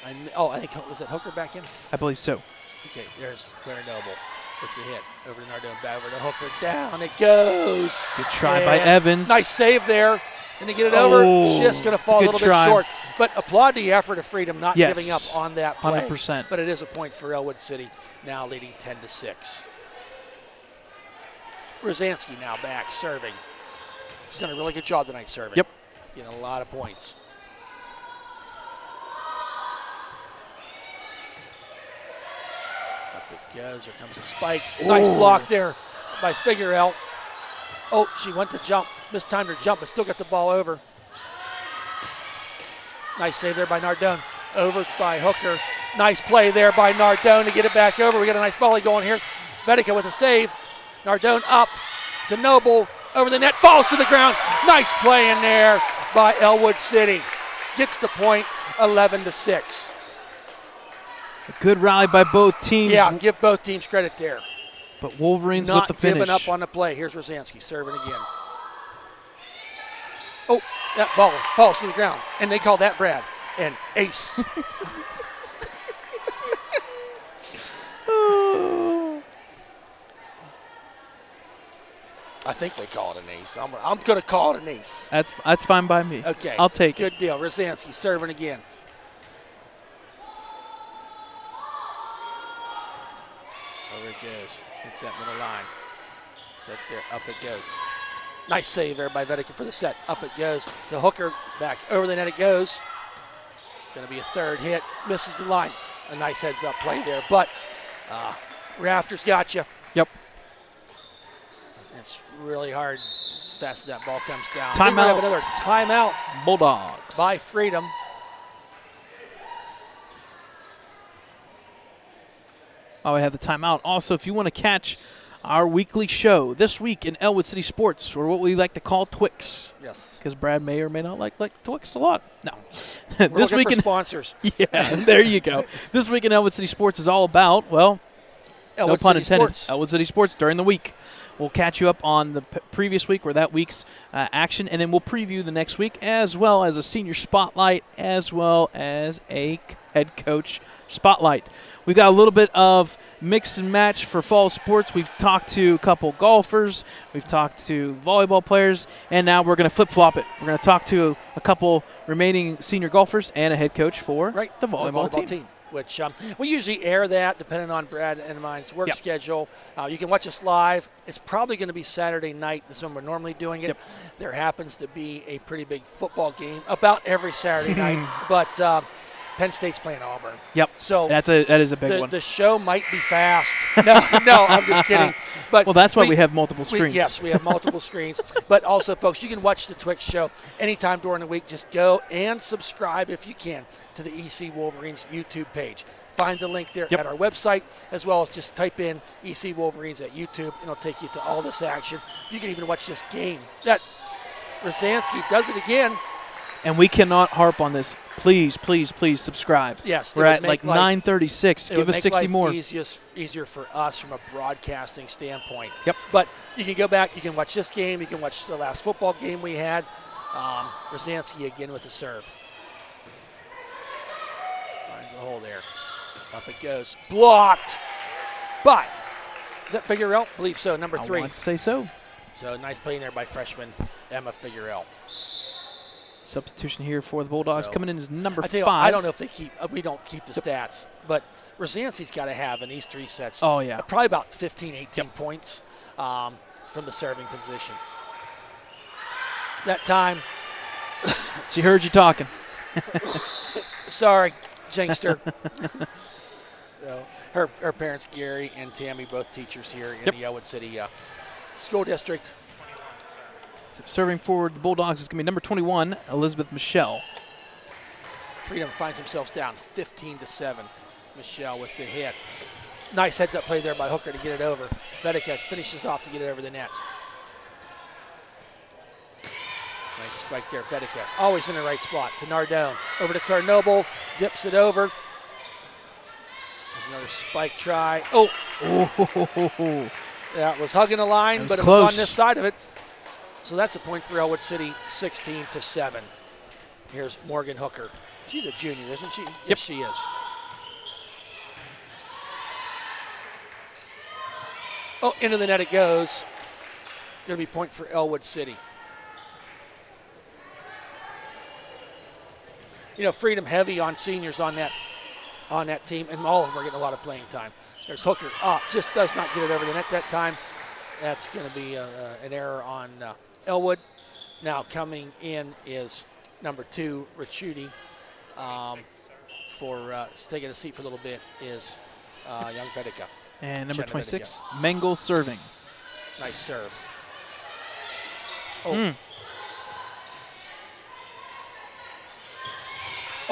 I think, was it Hooker back in? I believe so. Okay, there's Claire Noble with the hit. Over to Nardone, back over to Hooker. Down it goes. Good try by Evans. Nice save there. And to get it over, just going to fall a little bit short. But applaud the effort of Freedom not giving up on that play. 100%. But it is a point for Ellwood City, now leading 10-6. Rosansky now back serving. She's done a really good job tonight serving. Yep. Getting a lot of points. Up it goes. Here comes a spike. Nice block there by Figueroa. Oh, she went to jump. Mistimed her jump, but still got the ball over. Nice save there by Nardone. Over by Hooker. Nice play there by Nardone to get it back over. We got a nice volley going here. Vedica with a save. Nardone up to Noble. Over the net. Falls to the ground. Nice play in there by Ellwood City. Gets the point, 11-6. A good rally by both teams. Yeah, give both teams credit there. But Wolverines Not with the finish. giving up on the play. Here's Rosansky serving again. Oh, that ball falls to the ground. And they call that, Brad, an ace. I think they call it an ace. I'm going to call it an ace. That's fine by me. Okay. I'll take it. Good deal. Rosansky serving again. Over it goes. Hits that middle line. Set there. Up it goes. Nice save there by Vedica for the set. Up it goes. The Hooker back over the net it goes. Going to be a third hit. Misses the line. A nice heads-up play there. But Rafters got you. Yep. It's really hard fast as that ball comes down. Timeout. We have another timeout Bulldogs. by Freedom. Oh, we have the timeout. Also, if you want to catch our weekly show this week in Ellwood City Sports, or what we like to call Twix. Yes. Because Brad may or may not like Twix a lot. No. We're this looking week for in sponsors. Yeah, there you go. This week in Ellwood City Sports is all about, well, Ellwood no pun City intended, Sports. Ellwood City Sports during the week. We'll catch you up on the previous week or that week's action, and then we'll preview the next week, as well as a senior spotlight, as well as a head coach spotlight. We've got a little bit of mix and match for fall sports. We've talked to a couple golfers. We've talked to volleyball players, and now we're going to flip-flop it. We're going to talk to a couple remaining senior golfers and a head coach for the volleyball team. Which we usually air that depending on Brad and mine's work schedule. You can watch us live. It's probably going to be Saturday night. This is when we're normally doing it. Yep. There happens to be a pretty big football game about every Saturday night, but Penn State's playing Auburn. Yep. So that is a big one. The show might be fast. No, I'm just kidding. But well, that's why we have multiple screens. Yes, we have multiple screens. But also, folks, you can watch the Twix show anytime during the week. Just go and subscribe, if you can, to the EC Wolverines YouTube page. Find the link there at our website, as well as just type in EC Wolverines at YouTube, and it'll take you to all this action. You can even watch this game. That Rosansky does it again. And we cannot harp on this. Please, please, please subscribe. Yes. We're at like 936. Give us 60 more. It would make life easier for us from a broadcasting standpoint. Yep. But you can go back. You can watch this game. You can watch the last football game we had. Rosansky again with the serve. Finds a hole there. Up it goes. Blocked. But, is that Figueroa? I believe so. Number 3. I want to say so. So nice play in there by freshman Emma Figueroa. Substitution here for the Bulldogs. So, Coming in is number I 5. I don't know if they keep. We don't keep the stats, but Rosancey's got to have in these 3 sets. Oh, yeah. Probably about 15, 18 points from the serving position. That time. She heard you talking. Sorry, Jinkster. So, her parents, Gary and Tammy, both teachers here in the Ellwood City School District. So serving forward the Bulldogs is going to be number 21, Elizabeth Michelle. Freedom finds themselves down 15-7. Michelle with the hit. Nice heads-up play there by Hooker to get it over. Vedeka finishes off to get it over the net. Nice spike there, Vedeka. Always in the right spot to Nardone. Over to Claire Noble, dips it over. There's another spike try. Oh! That was hugging the line, but it was on this side of it. So that's a point for Ellwood City, 16-7. Here's Morgan Hooker. She's a junior, isn't she? Yes, she is. Oh, into the net it goes. Going to be point for Ellwood City. You know, Freedom heavy on seniors on that team, and all of them are getting a lot of playing time. There's Hooker. Just does not get it over the net that time. That's going to be an error on Ellwood. Now coming in is number 2, Ricciuti. For taking a seat for a little bit is young Vedeka. And number 26, Mengel serving. Nice serve. Oh.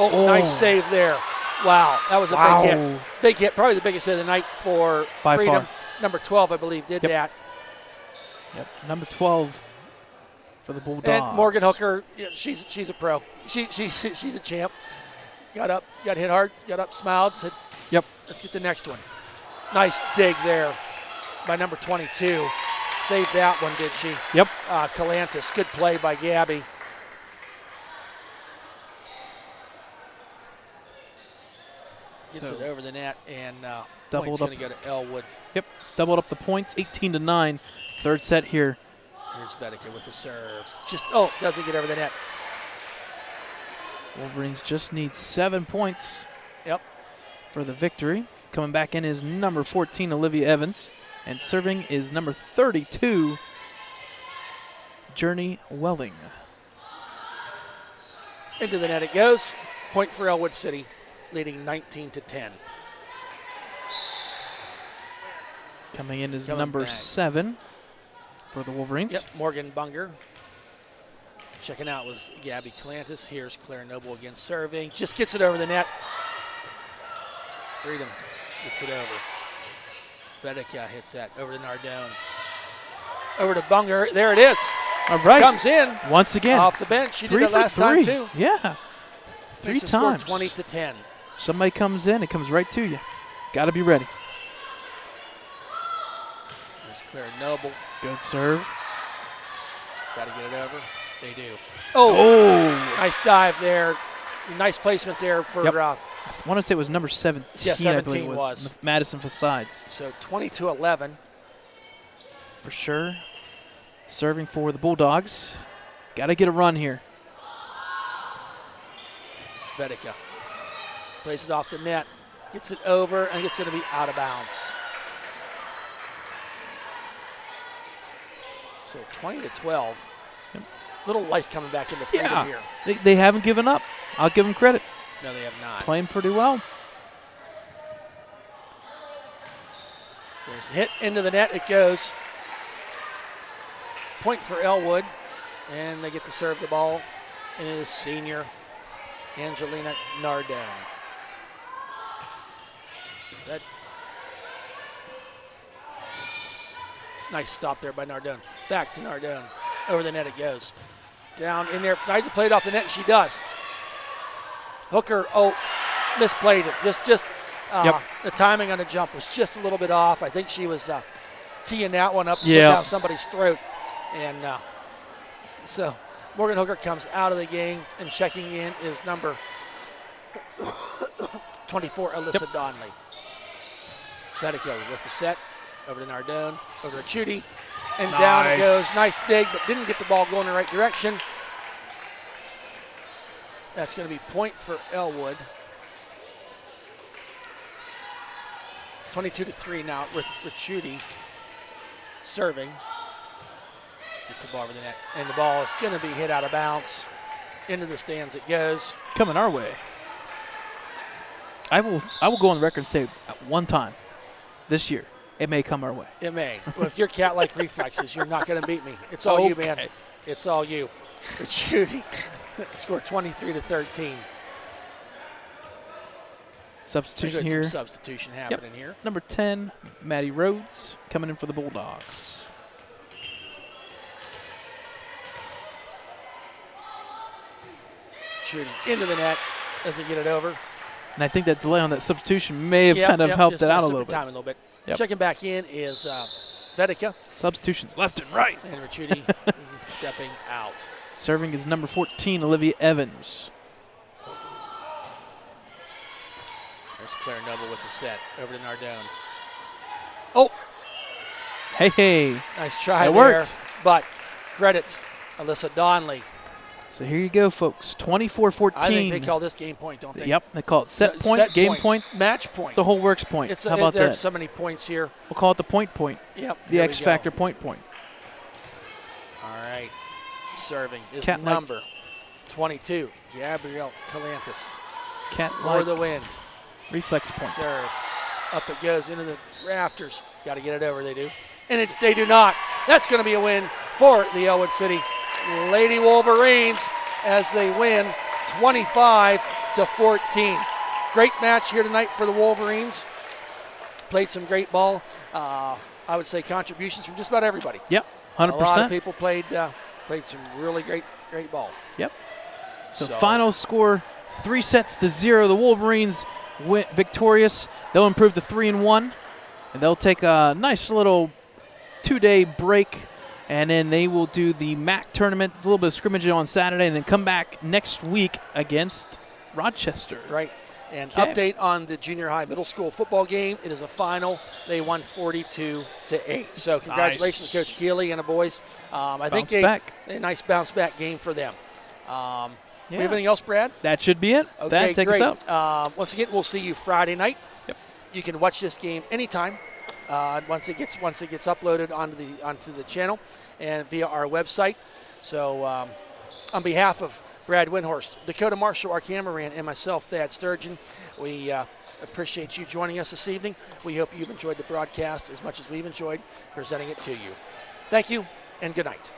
Oh, nice save there. Wow, that was a big hit. Big hit, probably the biggest hit of the night for Freedom. Far. Number 12, I believe, did that. Yep, number 12 for the Bulldogs. And Morgan Hooker, she's a pro. She's a champ. Got up, got hit hard, got up, smiled, said, "Yep, let's get the next one." Nice dig there by number 22. Saved that one, did she? Yep. Calantis, good play by Gabby. Gets it over the net, and point's going to go to Ellwood. Yep, doubled up the points, 18-9. Third set here. Here's Vedeka with the serve. Doesn't get over the net. Wolverines just need 7 points. Yep. For the victory. Coming back in is number 14, Olivia Evans. And serving is number 32, Journey Welling. Into the net it goes. Point for Ellwood City, leading 19-10. Coming in is number 7 for the Wolverines. Yep, Morgan Bunger. Checking out was Gabby Calantis. Here's Claire Noble again serving. Just gets it over the net. Freedom gets it over. Vedeka hits that over to Nardone. Over to Bunger. There it is. All right. Comes in. Once again. Off the bench. She did it last time too. Yeah. 3 times. 20-10. Somebody comes in, it comes right to you. Got to be ready. There's Claire Noble. Good serve. Got to get it over. They do. Oh. Nice dive there. Nice placement there for. Yep. I want to say it was number 17. Yeah, 17 I believe it was Madison Facades. So 20-11. For sure. Serving for the Bulldogs. Got to get a run here. Vedeka plays it off the net, gets it over, and it's going to be out of bounds. So 20-12. Yep. Little life coming back into Freedom here. They haven't given up. I'll give them credit. No, they have not. Playing pretty well. There's a hit into the net. It goes. Point for Ellwood, and they get to serve the ball. And it is senior Angelina Nardone. Set. Nice stop there by Nardone. Back to Nardone. Over the net it goes. Down in there. Tried to play it off the net, and she does. Hooker, misplayed it. Just the timing on the jump was just a little bit off. I think she was teeing that one up to put down somebody's throat. And so Morgan Hooker comes out of the game, and checking in is number 24, Alyssa Donnelly. Vedeka with the set. Over to Nardone, over to Chudy, and down it goes. Nice dig, but didn't get the ball going in the right direction. That's going to be point for Ellwood. It's 22-3 now with Chudy serving. Gets the ball over the net. And the ball is going to be hit out of bounds. Into the stands it goes. Coming our way. I will go on the record and say at one time this year, it may come our way. It may. With your cat-like reflexes, you're not going to beat me. It's all you, man. It's all you. But Judy scored 23-13. Substitution here. Some substitution happening here. Number 10, Maddie Rhodes, coming in for the Bulldogs. Shooting into the net. Doesn't get it over. And I think that delay on that substitution may have kind of helped it out a little bit. Time a little bit. Checking back in is Vedika. Substitutions left and right. And Ricciuti is stepping out. Serving is number 14, Olivia Evans. There's Claire Noble with the set over to Nardone. Oh! Hey. Nice try that there. Worked. But credit Alyssa Donley. So here you go, folks. 24-14. I think they call this game point, don't they? Yep, they call it set point, set game point, match point. the whole works point. How about that? There's so many points here. We'll call it the point. Yep. The X Factor point. All right. Serving is Cat number 22, Gabrielle Calantis. Cat For the win. Reflex point. Serve. Up it goes into the rafters. Got to get it over, they do. And they do not. That's going to be a win for the Ellwood City Lady Wolverines as they win 25-14. Great match here tonight for the Wolverines. Played some great ball. I would say contributions from just about everybody. Yep, 100%. A lot of people played some really great ball. Yep. So final score, 3-0. The Wolverines went victorious. They'll improve to 3-1, and they'll take a nice little 2-day break. And then they will do the MAC tournament, a little bit of scrimmage on Saturday, and then come back next week against Rochester. Right. And update on the junior high middle school football game. It is a final. They won 42-8. So congratulations, Coach Keeley and the boys. I think a nice bounce back game for them. We have anything else, Brad? That should be it. Okay, take great. us out. Once again, we'll see you Friday night. Yep. You can watch this game anytime. Once it gets uploaded onto the channel and via our website. So on behalf of Brad Windhorst, Dakota Marshall, our cameraman, and myself, Thad Sturgeon, we appreciate you joining us this evening. We hope you've enjoyed the broadcast as much as we've enjoyed presenting it to you. Thank you and good night.